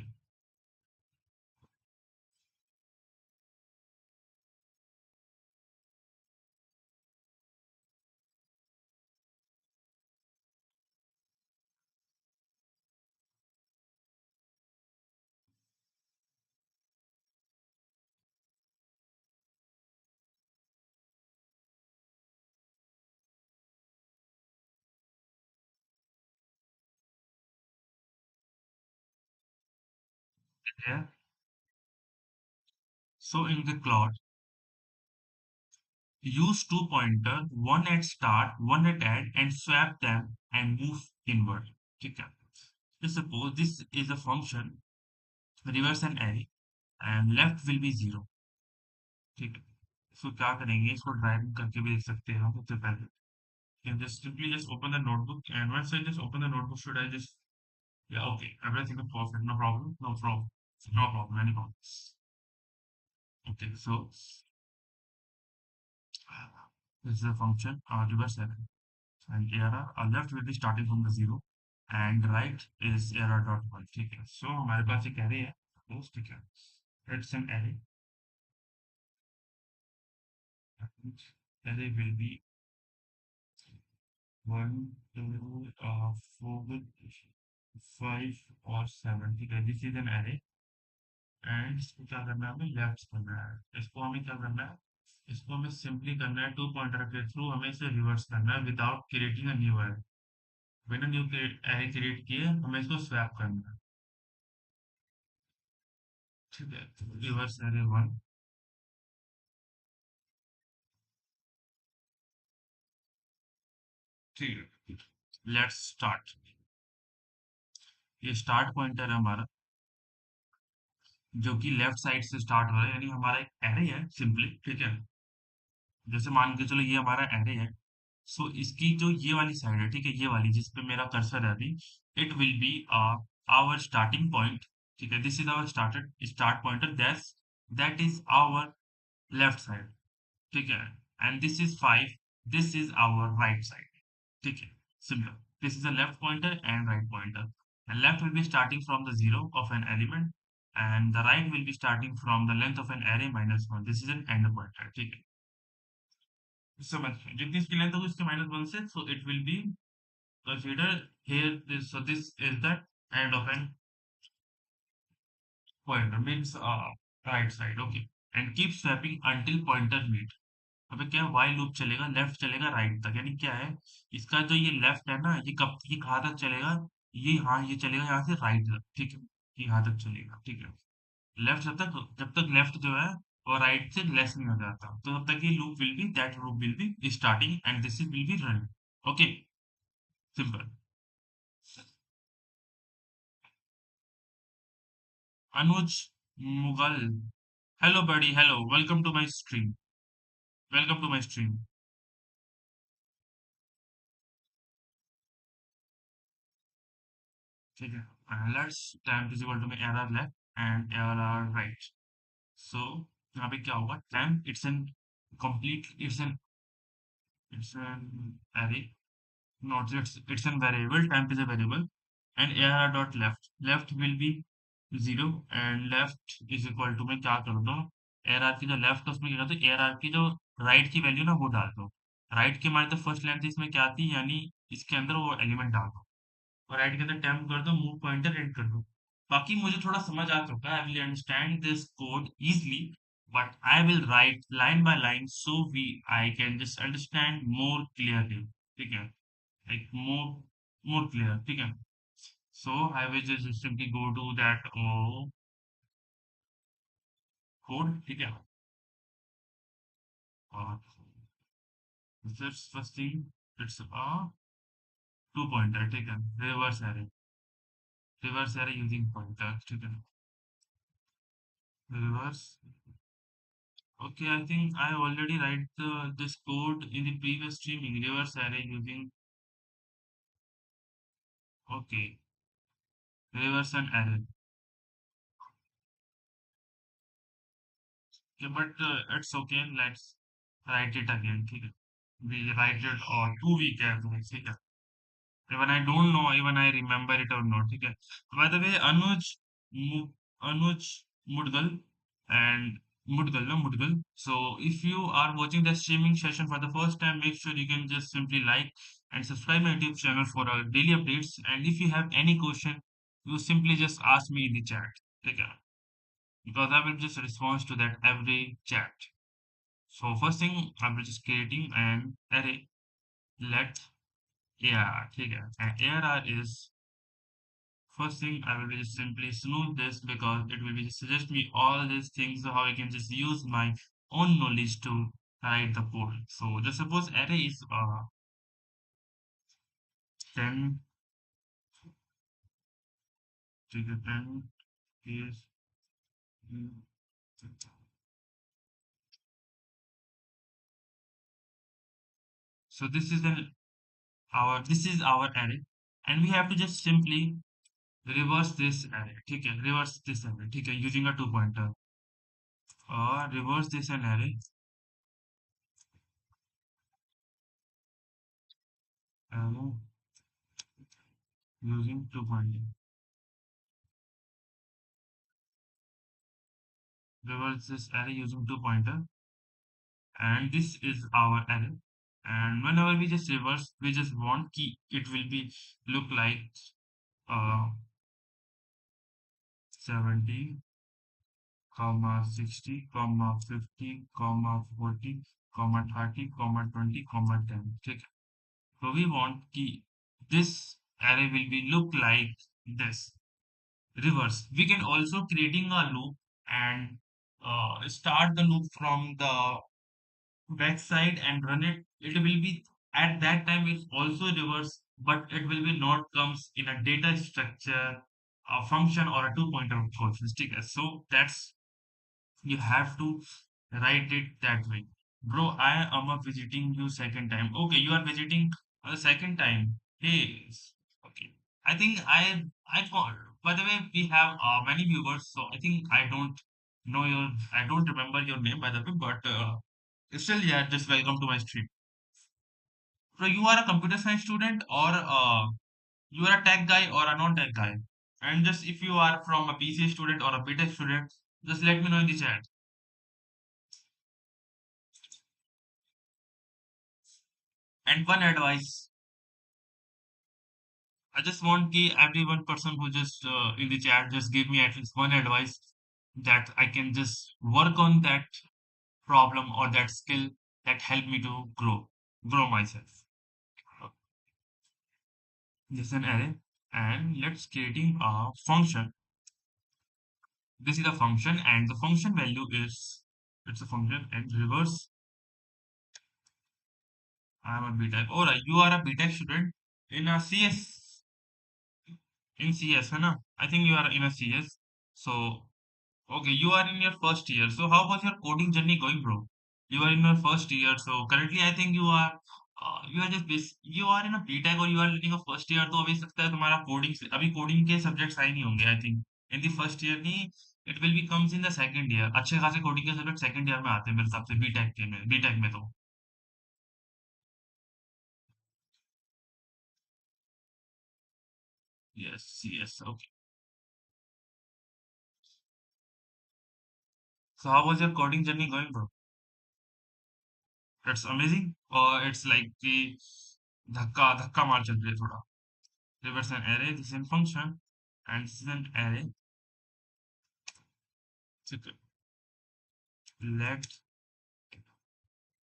Yeah. So in the Claude, use two pointer, one at start, one at end, and swap them and move inward. ठीक है. Just suppose this is a function, reverse an array, and left will be zero. ठीक है. So क्या करेंगे, इसको drive करके भी देख सकते हैं हम सबसे पहले. You can just simply just open the notebook, and once I just open the notebook, should I just, yeah, okay, everything is perfect, no problem, no problem, no problem, any problem. Okay, so this is a function, reverse array. And error left will be starting from the zero and right is error dot one. ठीक है. So हमारे पास एक array है. Suppose, ठीक है. It's an array. And array will be one, two, four, five और seven. ठीक है. This is an array. And इसको क्या करना है, हमें left करना है. इसको हमें क्या करना है, इसको हमें simply करना है टू पॉइंटर के थ्रू, हमें इसे रिवर्स करना है without creating a new array. बिना न्यू array क्रिएट किए हमें इसको स्वैप करना है. ठीक है. Reverse array one. ठीक है. Let's start. ये स्टार्ट पॉइंटर है हमारा, जो कि लेफ्ट साइड से स्टार्ट हो रहा है, यानी हमारा एक एरे है सिंपली. ठीक है. जैसे मान के चलो ये हमारा एरे है. सो इसकी जो ये वाली साइड है, ठीक है, ये वाली जिस पे मेरा कर्सर है अभी, it will be our starting point. ठीक है. This is our start pointer, that is our left side. ठीक है. And this is five, this is our right side. ठीक है. Simple. This is a left pointer and right pointer. And left will be starting from the zero of an element, and the right will be starting from the length of an array minus one. This is an end pointer. ठीक है. समझ गए. जितनी इसकी length होगी उसके minus one से, so it will be considered here. This is the end of an pointer, means right side. Okay. And keep swapping until pointer meet. अबे क्या वाई लूप चलेगा, लेफ्ट चलेगा राइट तक, यानी क्या है, इसका जो ये लेफ्ट है ना, ये कहाँ तक चलेगा, ये, हाँ, ये चलेगा यहाँ से राइट तक. ठीक है. ये यहाँ तक चलेगा. ठीक है. लेफ्ट जब तक लेफ्ट जो है और राइट से लेस नहीं हो जाता, तो तब तक ये loop will be, that loop will be starting and this will be running. Okay. Simple. Anuj Mughal. Hello buddy, hello, welcome to my stream. Welcome to my stream. ठीक है. Let's time is equal to में error left and error right. So यहाँ पे क्या होगा, time it's an array, not it's an variable, temp is a variable, and arr dot left will be zero, and left is equal to, मैं क्या कर दो, arr की जो लेफ्ट है उसमें क्या करते, arr की जो राइट की वैल्यू ना वो डाल दो. राइट के हमारी तो फर्स्ट लेंथ इसमें क्या आती, यानी इसके अंदर वो एलिमेंट डाल दो, और राइट के अंदर टेम्प कर दो, मूव पॉइंटर एड कर दो. बाकी मुझे थोड़ा समझ आ चुका है, I will understand this code easily, but I will write line by line so we I can just understand more clearly. ठीक है. Like more clear. ठीक है. So I will just simply go to that code. ठीक है. और first thing, it's two pointer. ठीक है. Reverse array using pointer. ठीक है. Reverse. Okay, I think I already write this code in the previous streaming, reverse array using, okay, reverse an array. Okay, but it's okay. Let's write it again. ठीक है. We write it or two week ago. ठीक है. Even I don't know, even I remember it or not. ठीक है. By the way, Mu- Anuj Mudgal and Mudgal, no Mudgal. So if you are watching the streaming session for the first time, make sure you can just simply like and subscribe my YouTube channel for our daily updates. And if you have any question, you simply just ask me in the chat. ठीक है. Because I will just respond to that every chat. So first thing, I will just creating an array. Let ARR. ठीक है. And ARR is first thing I will be just simply snooze this because it will be just suggest me all these things so how I can just use my own knowledge to write the code. So just suppose array is 10 trigger 10 is so this is our array and we have to just simply reverse this array. Okay, reverse this array. Okay, using a two pointer or reverse this an array array using two pointer. Reverse this array using two pointer and this is our array and whenever we just reverse we just want key it will be look like uh 70 comma 60 comma 50 comma 40 comma 30 comma 20 comma 10. Okay, so we want key this array will be look like this. Reverse we can also creating a loop and start the loop from the backside and run it. It will be at that time it's also reverse, but it will be not comes in a data structure, a function or a two pointer of course. So that's you have to write it that way. Bro, I am a visiting you second time. Okay, you are visiting a second time. Hey, okay. I think I got. By the way, we have many viewers, so I think I don't remember your name by the way, but still, yeah, just welcome to my stream. So you are a computer science student or you are a tech guy or a non-tech guy? And just if you are from a BCA student or a BTech student, just let me know in the chat. And one advice, I just want ki every one person who just in the chat just give me at least one advice that I can just work on that problem or that skill that help me to grow myself. This is an array and let's creating a function. This is a function and the function value is it's a function and reverse. I am a BTech. Alright, you are a BTech student in a CS in CS, है ना? I think you are in a CS. So okay, you are in your first year. So how was your coding journey going, bro? You are in your first year. So currently, I think you are just you are in a BTech or you are leading a first year. तो अभी सकता है तुम्हारा coding से अभी coding के subjects आए नहीं होंगे. I think in the first year नहीं, it will be comes in the second year. अच्छे खासे coding के subject second year में आते हैं मेरे हिसाब से BTech में तो. Yes, yes, okay. So how was your coding journey going, bro? It's amazing. Or it's like कि धक्का धक्का मार चल रही है थोड़ा. Reverse an array. This is in function, and this is an array. Okay. Left,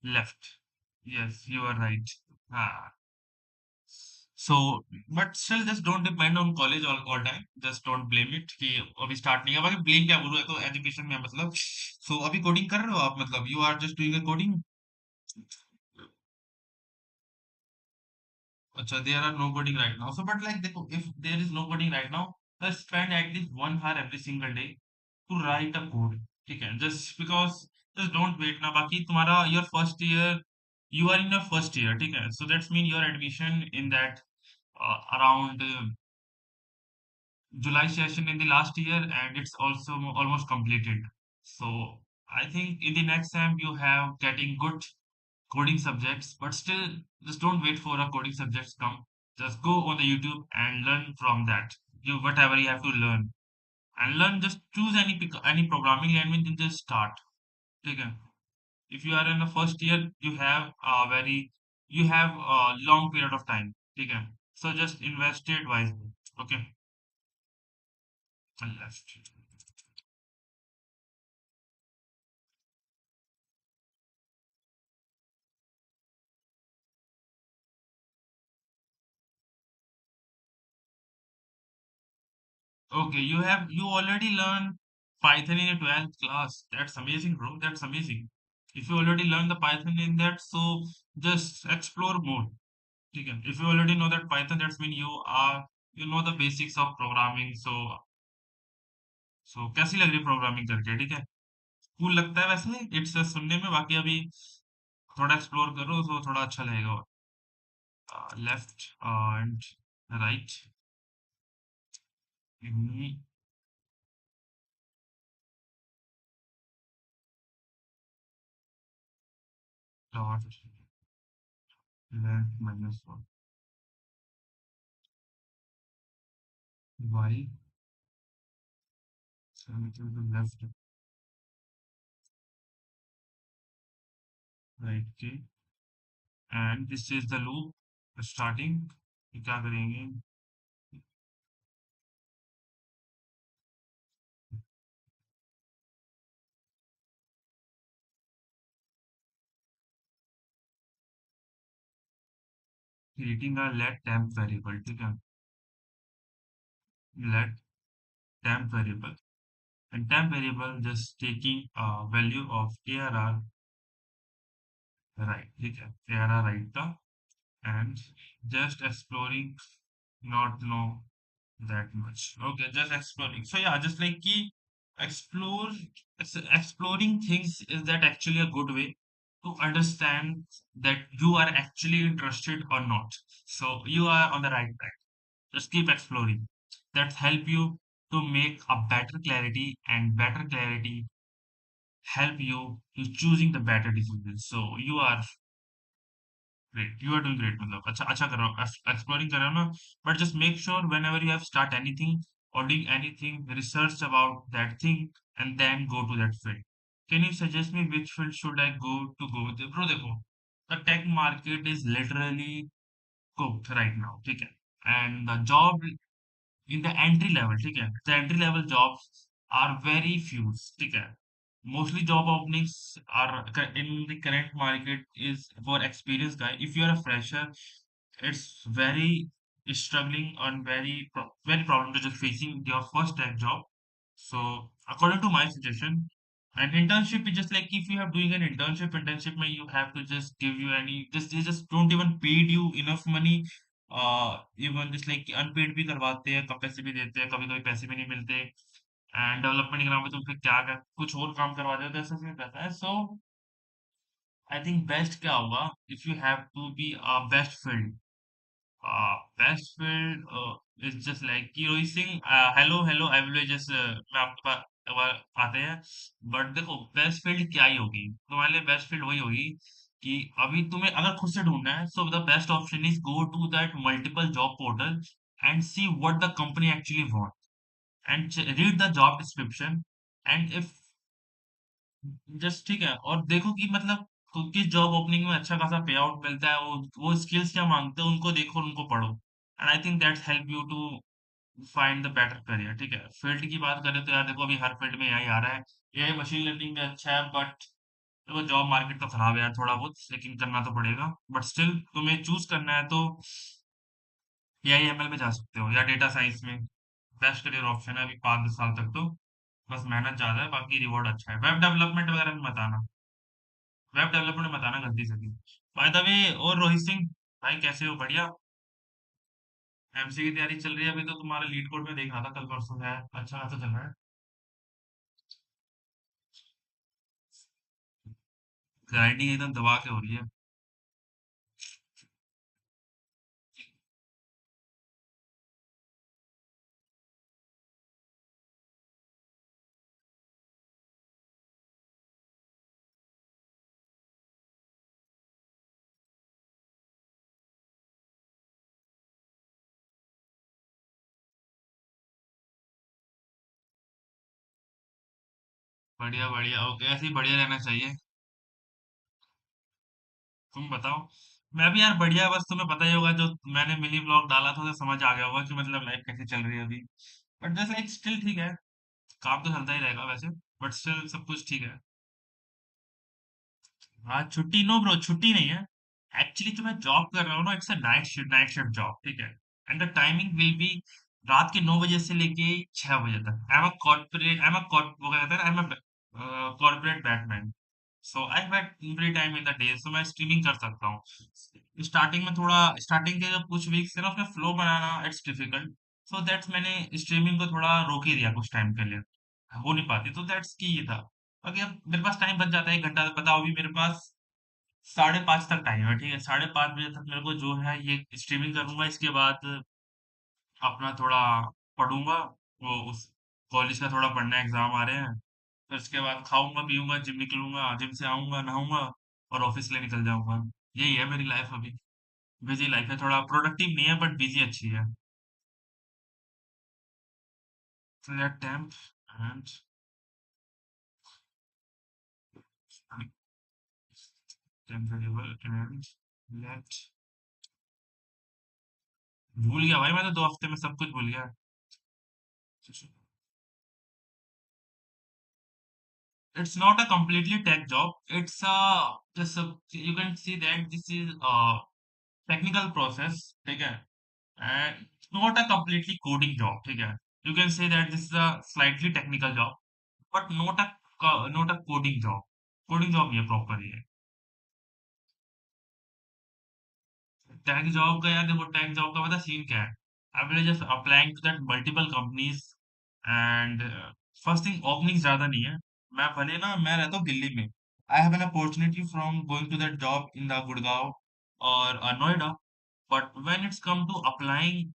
left. Yes, you are right. Ah. So, but still, just don't depend on college all time. Just don't blame it कि अभी start नहीं है. बाकी blame क्या बोलूँ? तो education में मतलब. So अभी coding कर रहे हो आप मतलब you are just doing a coding. अच्छा, there are no coding right now. So, but like देखो, if there is no coding right now, let's spend at least 1 hour every single day to write a code. ठीक है, just because just don't wait ना. बाकी तुम्हारा your first year, you are in your first year, ठीक है. So that's mean your admission in that around July session in the last year, and it's also almost completed. So I think in the next time you have getting good coding subjects, but still just don't wait for a coding subjects come. Just go on the YouTube and learn from that. You whatever you have to learn and learn. Just choose any programming language and just start. Okay. If you are in the first year, you have a long period of time. Okay. So just invest it wisely. Okay. I left. Okay, you already learned Python in your 12th class. That's amazing, bro. That's amazing. If you already learned the Python in that, so just explore more. Okay. If you already know that Python, that's mean you know the basics of programming. So कैसी लग रही programming करके, ठीक है? Cool लगता है वैसे it's सुनने में, बाकी अभी थोड़ा एक्सप्लोर करो तो थोड़ा अच्छा लगेगा। Left and right. Dot left minus Y left right के, and this is the loop starting. क्या करेंगे? Creating a let temp variable, ठीक है? Let temp variable, and temp variable just taking a value of arr right, ठीक है? arr right का, and just exploring, not know that much. Okay, just exploring. So yeah, just like key explore, exploring things is that actually a good way to understand that you are actually interested or not. So you are on the right track. Just keep exploring. That help you to make a better clarity, and better clarity help you to choosing the better decisions. So you are great. You are doing great, मतलब अच्छा अच्छा कर रहा हो, exploring कर रहे हो ना? But just make sure whenever you have start anything or doing anything, research about that thing and then go to that field. Can you suggest me which field should I go? Bro, देखो, the tech market is literally cooked right now, ठीक है? And the job in the entry level, ठीक है? The entry level jobs are very few, ठीक है? Mostly job openings are in the current market is for experienced guy. If you are a fresher, it's very struggling and very problem to just facing your first tech job. So according to my suggestion, an internship is just like if you are doing an internship may you have to just give you any just they just don't even paid you enough money. Even just like unpaid भी करवाते हैं, कब पैसे भी देते हैं, कभी कभी पैसे भी नहीं मिलते, एंड डेवलपमेंट के नाम पे तुम फिर क्या कर कुछ और काम करवा देते हो, ऐसा सीन रहता है। सो आई थिंक बेस्ट क्या होगा, if you have to be a best field, best field is just like कि Rohit Singh, hello hello I will just मैं आपके पास आते हैं। बट देखो बेस्ट फील्ड क्या ही होगी तुम्हारे लिए, बेस्ट फील्ड वही होगी कि अभी तुम्हें अगर खुद से ढूंढना है, so the best option is go to that multiple job portal and see what the company actually want, and read the job description, and if just ठीक है, और देखो कि मतलब किस जॉब ओपनिंग में अच्छा खासा पे आउट मिलता है, वो स्किल्स क्या मांगते हैं उनको देखो और उनको पढ़ो, and I think that's help you to find the better career, ठीक है? फील्ड की बात करें तो यार देखो अभी हर फील्ड में एआई आ रहा है, एआई मशीन लर्निंग में अच्छा है, बट देखो जॉब मार्केट तो खराब है यार थोड़ा बहुत, लेकिन करना तो पड़ेगा। बट स्टिल तुम्हें चूज करना है तो एआई एमएल में जा सकते हो या डेटा साइंस में, बेस्ट करियर ऑप्शन है अभी 5 10 साल तक तो। बस मेहनत ज्यादा है, बाकी रिवॉर्ड अच्छा है। वेब डेवलपमेंट वगैरह में मत आना, वेब डेवलपमेंट में मत आना गलती से भी। बाय द वे, और रोहित सिंह भाई कैसे हो? बढ़िया। एमसी की तैयारी चल रही है? अभी तो तुम्हारा लीड कोड में देख रहा था कल परसों है, अच्छा खासा चल रहा है। ग्राइंडिंग एकदम दबा के हो रही है। बढ़िया बढ़िया, ओके, ऐसे ही बढ़िया रहना चाहिए। तुम बताओ। मैं भी यार बढ़िया, बस तुम्हें पता ही होगा जो मैंने मिनी ब्लॉग डाला था तो समझ आ गया होगा कि मतलब लाइफ कैसे चल रही है अभी। बट जैसे लाइक स्टिल ठीक है, काम तो चलता ही रहेगा वैसे, बट स्टिल सब कुछ ठीक है। हाँ छुट्टी, नो ब्रो छुट्टी नहीं है। एक्चुअली जो मैं जॉब कर रहा हूँ ना, it's a night shift job, ठीक है? And the timing will be रात के 9 बजे से लेके 6 बजे तक। I am a corporate, I am a वो कहते हैं, I am a corporate Batman. So I have every time in the day, so मैं स्ट्रीमिंग कर सकता हूँ। स्टार्टिंग में थोड़ा, स्टार्टिंग के जब कुछ वीक्स थे ना, उसमें flow banana it's difficult. So that's मैंने स्ट्रीमिंग को थोड़ा रोक ही दिया कुछ टाइम के लिए, हो नहीं पाती, तो दैट्स की ये था। बाकी अब मेरे पास टाइम बच जाता है 1 घंटा, बताओ अभी मेरे पास 5:30 तक टाइम है, ठीक है, 5:30 बजे तक मेरे को जो है ये स्ट्रीमिंग करूंगा। इसके बाद अपना थोड़ा पढ़ूंगा, वो उस कॉलेज का थोड़ा पढ़ना, एग्जाम आ रहे हैं। फिर उसके बाद खाऊंगा पीऊंगा, जिम निकलूंगा, जिम से आऊंगा, नहाऊंगा और ऑफिस के लिए निकल जाऊंगा। यही है मेरी लाइफ अभी। बिजी लाइफ है, थोड़ा प्रोडक्टिव नहीं है बट बिजी अच्छी है। Let temp and temp variable and let, भूल गया भाई, मैं तो 2 हफ्ते में सब कुछ भूल गया। It's not a completely tech job. It's just you can see that this is a technical process, ठीक है, and it's not a completely coding job, ठीक है। You can say that this is a slightly technical job, but not a coding job. Coding job नहीं है proper ये। Tech job का यार देखो, टेक जॉब का पता सीन क्या है। I will just applying to that multiple companies and first thing, opening ज्यादा नहीं है। मैं भले ना, मैं रहता हूँ दिल्ली में, I have an opportunity from going to that job in the Gurgaon और Noida, but when it's come to applying,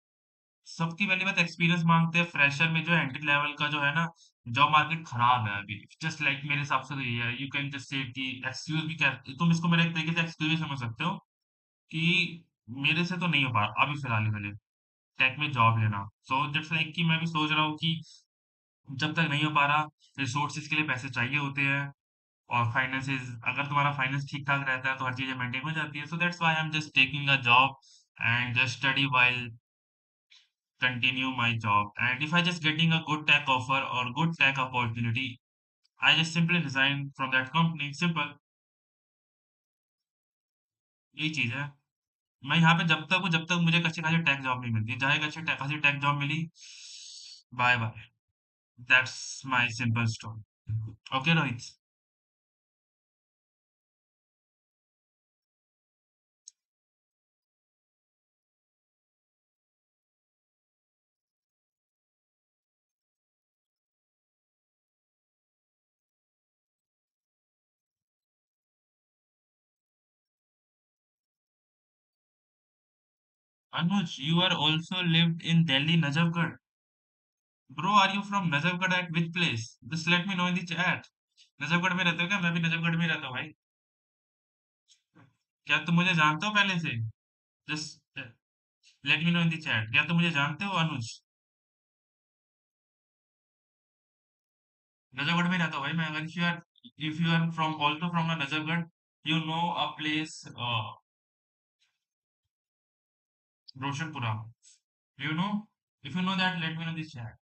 सबकी पहली बात एक्सपीरियंस मांगते हैं। फ्रेशर में जो एंट्री लेवल का जो है ना, जॉब मार्केट खराब है अभी, जस्ट लाइक मेरे हिसाब से तो ये है। यू कैन जस्ट से कि एक्सक्यूज भी, क्या तुम इसको मेरे एक तरीके से एक्सक्यूज भी समझ सकते हो कि मेरे से तो नहीं हो पा रहा अभी फिलहाल के लिए टेक में जॉब लेना। सो जस्ट लाइक कि मैं भी सोच रहा हूँ कि जब तक नहीं हो पा रहा, रिसोर्सेज के लिए पैसे चाहिए होते हैं, और फाइनेंसेस, अगर तुम्हारा फाइनेंस ठीक ठाक रहता है तो हर चीजें मेंटेन हो जाती है। So that's why I am just taking a job and just study while continue my job, and if I just getting a good tech offer or good tech opportunity, I just simply resign from that company, simple। यही चीज है। मैं यहाँ पे जब तक हूँ, जब तक मुझे एक अच्छी खासी टेक जॉब नहीं मिलती, चाहे एक अच्छी खासी टेक जॉब मिली, bye bye. That's my simple story. Okay Rohit. Anuj, you are also lived in Delhi, Najafgarh? Bro, are you from Najafgarh? At which place? Just let me know in the chat। Najafgarh में रहते हो क्या? मैं भी नजफगढ़ में रहता हूँ भाई। क्या तुम मुझे जानते हो पहले से? Just let me know in the chat, क्या तुम मुझे जानते हो अनुज? नजफगढ़ में रहता हूँ भाई मैं। अगर if you are from also from Najafgarh, you know a place, Roshanpura, you know, if you know that let me know this chat.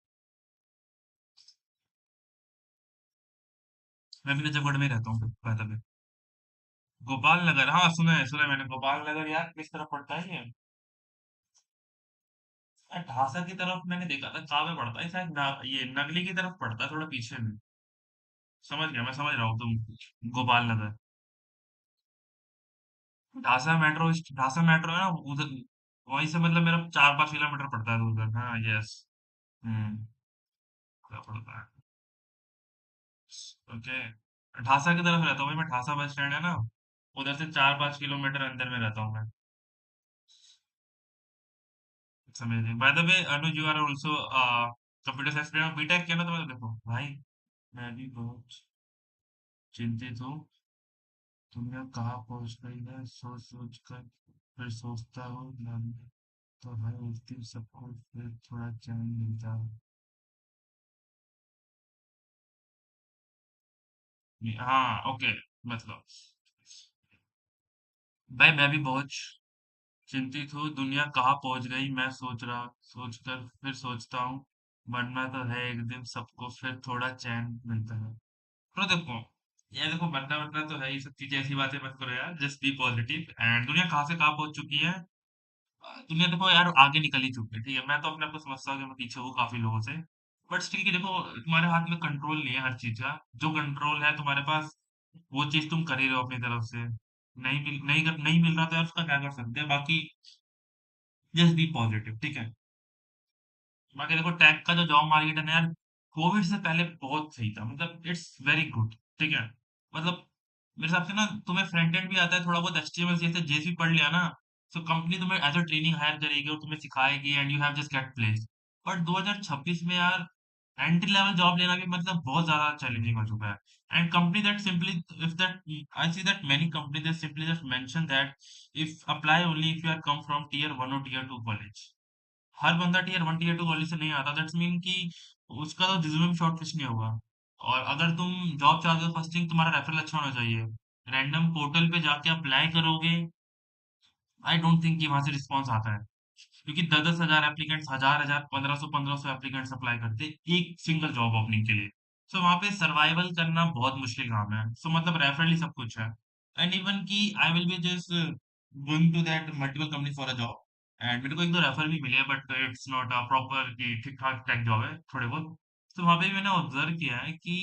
मैं भी नजफगढ़ में रहता हूँ by the way. Gopal Nagar, हाँ सुना है मैंने गोपाल नगर। यार किस तरफ पड़ता है ये? यार ढासा की तरफ मैंने देखा था, कहाँ पे पड़ता है शायद ये नगली की तरफ पड़ता है, थोड़ा पीछे में। समझ गया, मैं समझ रहा हूँ तुम, गोपाल नगर। ढासा मेट्रो है ना उधर, वहीं से मतलब मेरा 4-5 किलोमीटर पड़ता है उधर। हाँ यस। हम्म। क्या पड़ता है? ओके। ढासा की तरफ रहता हूँ भाई मैं, ढासा बस स्टैंड है ना, उधर से 4-5 किलोमीटर अंदर में रहता हूँ मैं। समझ, by the way Anuj, you are also computer science में बीटेक किया ना, तो मैं देखो भाई, मैं भी बहुत चिंतित हूँ। दुनिया कहाँ पहुंच गई है, सोच सोच कर फिर सोचता हूँ मन, तो हर उस दिन सबको फिर थोड़ा चैन मिलता है। हाँ ओके, मतलब भाई मैं भी बहुत चिंतित हूँ, दुनिया कहाँ पहुंच गई, मैं सोच कर फिर सोचता हूँ, मरना तो है एक दिन, सबको फिर थोड़ा चैन मिलता है। तो देखो, ये देखो, मरना तो है, ये सब चीजें ऐसी बातें मत करो यार, जस्ट बी पॉजिटिव। एंड दुनिया कहाँ से कहाँ पहुंच चुकी है, दुनिया देखो यार आगे निकल ही चुकी है, ठीक है? मैं तो अपने आप को समझता हूँ कि मैं पीछे हूँ काफ़ी लोगों से। बट स्टिल कि देखो तुम्हारे हाथ में कंट्रोल नहीं है हर चीज़ का। जो कंट्रोल है तुम्हारे पास, वो चीज़ तुम कर ही रहे हो अपनी तरफ से। नहीं मिल रहा तो यार उसका क्या कर सकते हैं? बाकी जस्ट बी पॉजिटिव, ठीक है? बाकी देखो टेक का जो जॉब मार्केट है ना यार, कोविड से पहले बहुत सही था, मतलब इट्स वेरी गुड, ठीक है? मतलब मेरे हिसाब से ना तुम्हें फ्रंट एंड भी आता है, थोड़ा बहुत एचटीएमएल जैसे जेएसपी पढ़ लिया ना, तो कंपनी तुम्हें एज अ ट्रेनिंग हायर करेगी और तुम्हें सिखाएगी and you have just get place. But 2026 में यार एंट्री लेवल जॉब लेना भी मतलब बहुत ज्यादा चैलेंजिंग हो चुका है। And company that simply, if that I see that many company that simply just mention that if apply only if you are come from tier 1 और टियर 2 कॉलेज। हर बंदा टियर 1 टियर 2 कॉलेज से नहीं आता, that's mean कि उसका तो resume में shortlist नहीं होगा। और अगर तुम जॉब चाहते हो, फर्स्ट थिंग तुम्हारा रेफरल अच्छा होना चाहिए। रैंडम पोर्टल पे जाके अप्लाई करोगे, आई डोंट थिंक कि वहां से रिस्पॉन्स आता है, क्योंकि 10-10 हजार एप्लीकेंट्स, हजार हजार 1500 एप्लीकेंट्स अप्लाई करते हैं एक सिंगल जॉब ओपनिंग के लिए। सो वहां पे सर्वाइवल करना बहुत मुश्किल काम है। सो मतलब रेफरल ही सब कुछ है। एंड इवन कि I will be just going to that multiple company for a job, and मेरे को एक दो रेफर भी मिले, but it's not a proper कि ठीक ठाक टेक जॉब है, थोड़े बहुत। तो वहां पे भी मैंने ऑब्जर्व किया है कि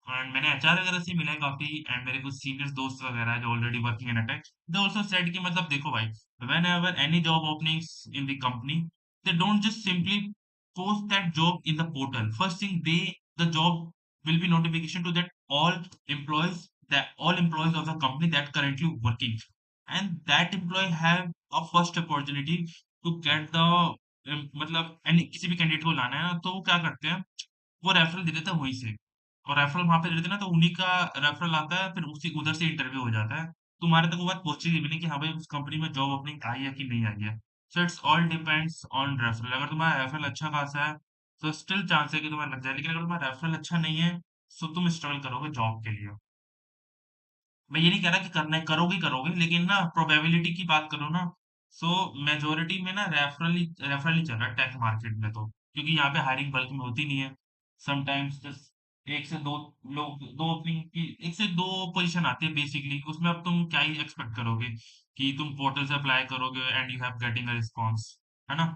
and मैंने एचआर वगैरह से मिला है काफी, एंड मेरे कुछ सीनियर दोस्त वगैरह है जो already working in a tech, they also said कि मतलब देखो भाई, whenever any job openings in the company, they don't just simply post that job in the portal. First thing, the job will be notification to that all employees of the company that currently working, and that employee have a first opportunity to get the मतलब किसी भी candidate को लाना है ना, तो वो क्या करते हैं, वो रेफरल दे देता है वहीं से। और रेफरल वहां पे दे देते हैं ना, तो उन्हीं का रेफरल आता है, फिर उसी उधर से इंटरव्यू हो जाता है। तुम्हारे तक वो बात पहुंचेगी भी नहीं कि हाँ भाई उस कंपनी में जॉब ओपनिंग आई है कि नहीं आई है। So it's all depends on referral. अगर तुम्हारा रेफरल अच्छा खासा है तो स्टिल चांस है कि तुम्हारा लग जाए, लेकिन अगर तुम्हारा रेफरल अच्छा नहीं है तो तुम स्ट्रगल करोगे जॉब के लिए। मैं ये नहीं कह रहा कि करना है, करोगे करोगे, लेकिन ना प्रोबेबिलिटी की बात करो ना, सो मेजोरिटी में ना रेफरल ही चल रहा है टेक मार्केट में, तो क्योंकि यहाँ पे हायरिंग बल्क में होती नहीं है। समटाइम्स जस्ट एक से दो लोग, दो ओपनिंग की एक से दो पोजीशन आती है बेसिकली, उसमें अब तुम क्या ही एक्सपेक्ट करोगे कि तुम पोर्टल से अप्लाई करोगे and you have getting a response, है ना?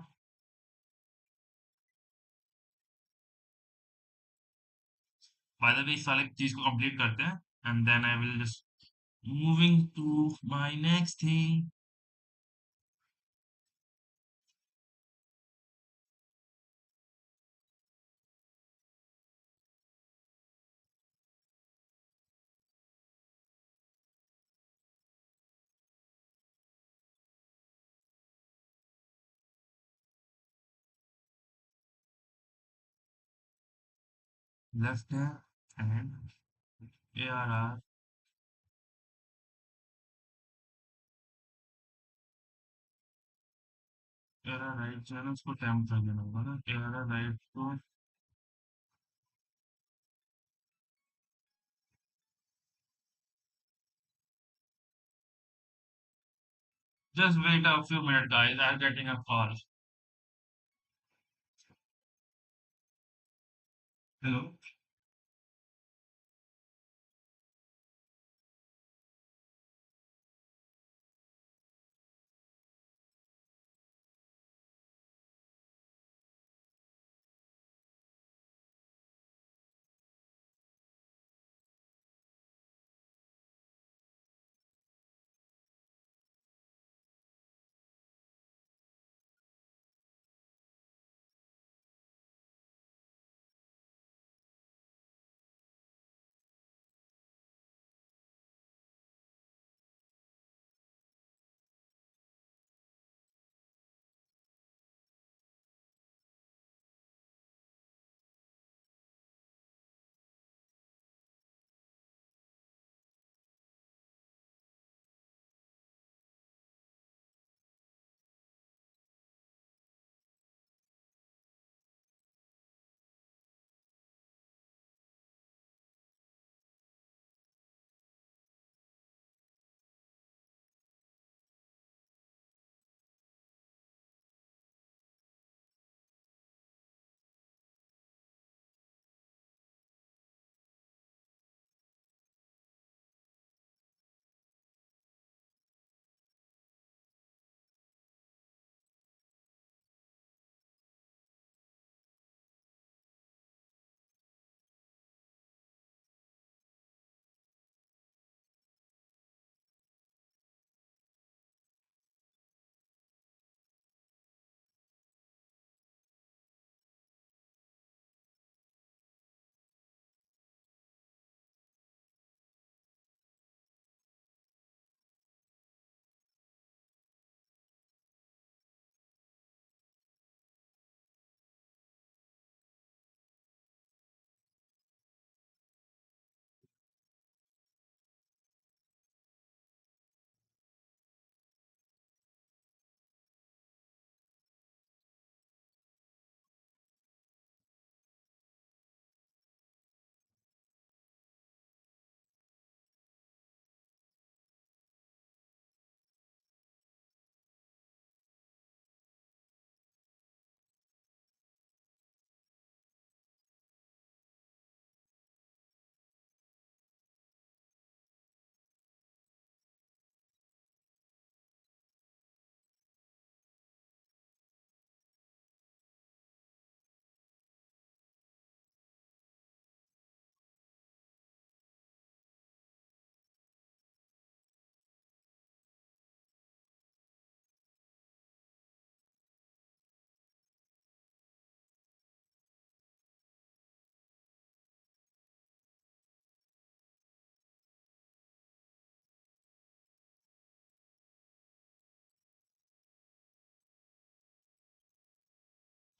बाय द वे इस वाले चीज को कंप्लीट करते हैं, and then I will just moving to my next thing. Left है एंड ARR, ARR राइट जो है ना उसको टैम्प कर देना होगा ना, ARR राइट को। Just wait a few minute guys, I am getting a call. Hello.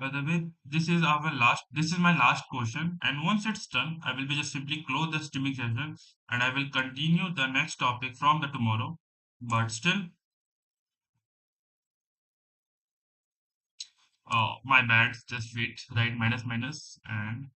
By the way, this is my last question, and once it's done, I will be just simply close the streaming session, and I will continue the next topic from the tomorrow. But still, my bad, just wait, right? Minus, minus, and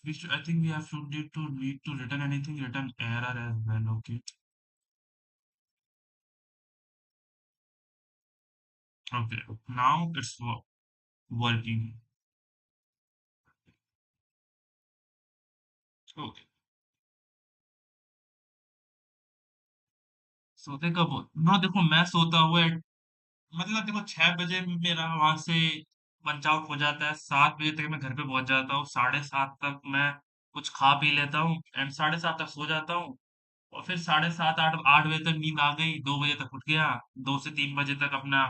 but I think we have should need to return anything, return error as well. Okay, okay. Now it's working. Okay. सोते कब हो? Bro देखो मैं सोता हुआ मतलब देखो 6 बजे मेरा वहां से पंच आउट हो जाता है, 7 बजे तक मैं घर पे पहुंच जाता हूँ, 7:30 तक मैं कुछ खा पी लेता हूँ एंड 7:30 तक सो जाता हूँ। और फिर 7:30 8 8 बजे तक नींद आ गई, 2 बजे तक उठ गया, 2 से 3 बजे तक अपना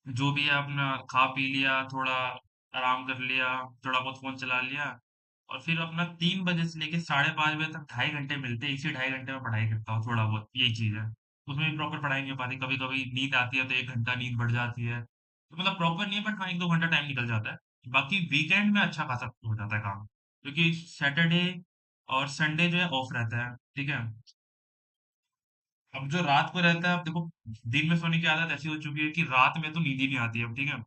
जो भी है अपना खा पी लिया, थोड़ा आराम कर लिया, थोड़ा बहुत फोन चला लिया, और फिर अपना 3 बजे से लेके 5:30 बजे तक 2.5 घंटे मिलते हैं, इसी 2.5 घंटे में पढ़ाई करता हूँ थोड़ा बहुत, यही चीज है। उसमें भी प्रॉपर पढ़ाई नहीं हो पाती, कभी कभी नींद आती है तो 1 घंटा नींद बढ़ जाती है, तो मतलब प्रॉपर नहीं है, बट हाँ 1 2 घंटा टाइम निकल जाता है। बाकी वीकेंड में अच्छा खासा हो जाता है काम, क्योंकि सैटरडे और संडे जो है ऑफ रहता है, ठीक है। अब जो रात को रहता है, अब देखो दिन में सोने की आदत ऐसी हो चुकी है कि रात में तो नींद ही नहीं आती है, अब ठीक है।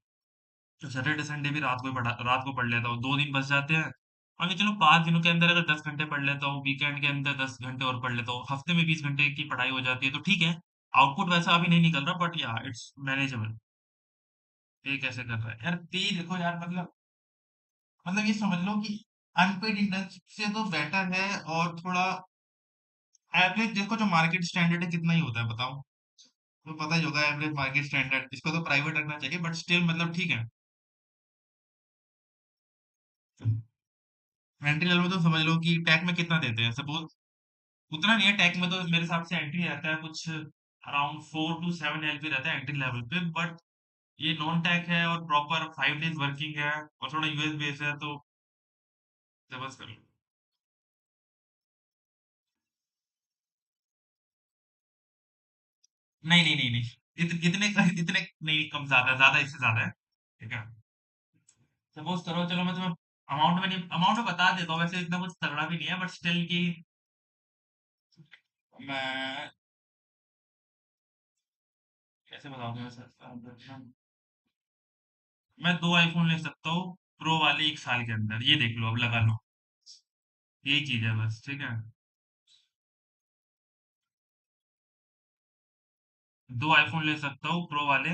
तो सैटरडे संडे भी रात को पढ़ लेता हूँ, 2 दिन बच जाते हैं। मान के चलो 5 दिनों के अंदर अगर 10 घंटे पढ़ लेता हूँ, वीकेंड के अंदर 10 घंटे और पढ़ लेता हूँ, हफ्ते में 20 घंटे की पढ़ाई हो जाती है, तो ठीक है। आउटपुट वैसा अभी नहीं निकल रहा, बट या इट्स मैनेजेबल। पे कैसे कर रहा है यार? पे देखो यार, मतलब ये समझ लो कि अनपेड इंटर्नशिप से तो बेटर है, और थोड़ा एवरेज देखो, जो मार्केट स्टैंडर्ड है कितना ही होता है बताओ, तो पता ही होगा एवरेज मार्केट स्टैंडर्ड, इसको तो प्राइवेट रखना चाहिए, बट स्टिल मतलब ठीक है। एंट्री लेवल में तो समझ लो कि टैक में कितना देते हैं, सपोज उतना नहीं है टैक में, तो मेरे हिसाब से एंट्री रहता है कुछ अराउंड 4 to 7 LP रहता है एंट्री लेवल पे, बट ये नॉन टैक है और प्रॉपर 5 डेज वर्किंग है और थोड़ा यूएस बेस है, तो जबरदस्त करो। नहीं नहीं नहीं नहीं, इतने नहीं, कम ज्यादा ज्यादा इससे ज्यादा है, ठीक है। सपोज करो, चलो मैं तुम्हें अमाउंट में नहीं, अमाउंट में बता देता हूँ, वैसे इतना कुछ तगड़ा भी नहीं है, बट स्टिल की मैं कैसे बताऊँ तुम्हें सर? मैं 2 आईफोन ले सकता हूँ प्रो वाले 1 साल के अंदर, ये देख लो, अब लगा लो, यही चीज है बस, ठीक है। 2 आईफोन ले सकता हूँ प्रो वाले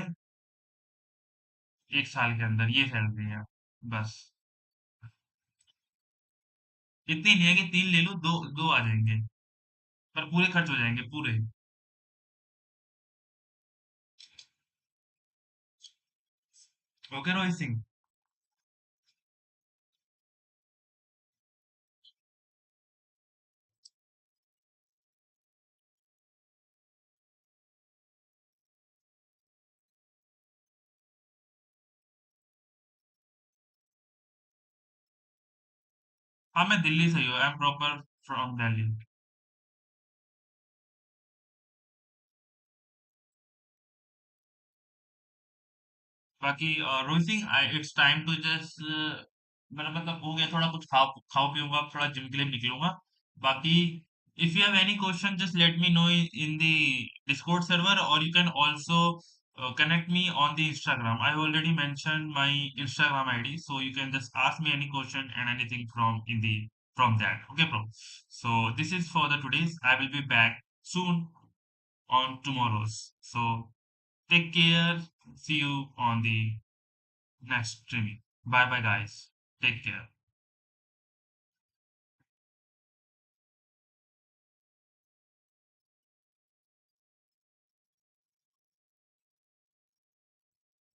1 साल के अंदर, ये सैलरी है बस। इतनी नहीं है कि 3 ले लूँ, दो दो आ जाएंगे, पर पूरे खर्च हो जाएंगे पूरे। ओके रोहित सिंह। हाँ मैं दिल्ली से ही हूँ, I am proper from Delhi. बाकी Rohit Singh, it's time to just, मेरा मतलब हो गया, थोड़ा कुछ खाओ खाओ पीऊंगा, थोड़ा जिम के लिए निकलूंगा। बाकी if you have any question just let me know in the discord server, और you can also connect me on the Instagram. I already mentioned my Instagram ID, so you can just ask me any question and anything from that. Okay, bro. So this is for the today's. I will be back soon on tomorrow's. So take care. See you on the next streaming. Bye bye, guys. Take care.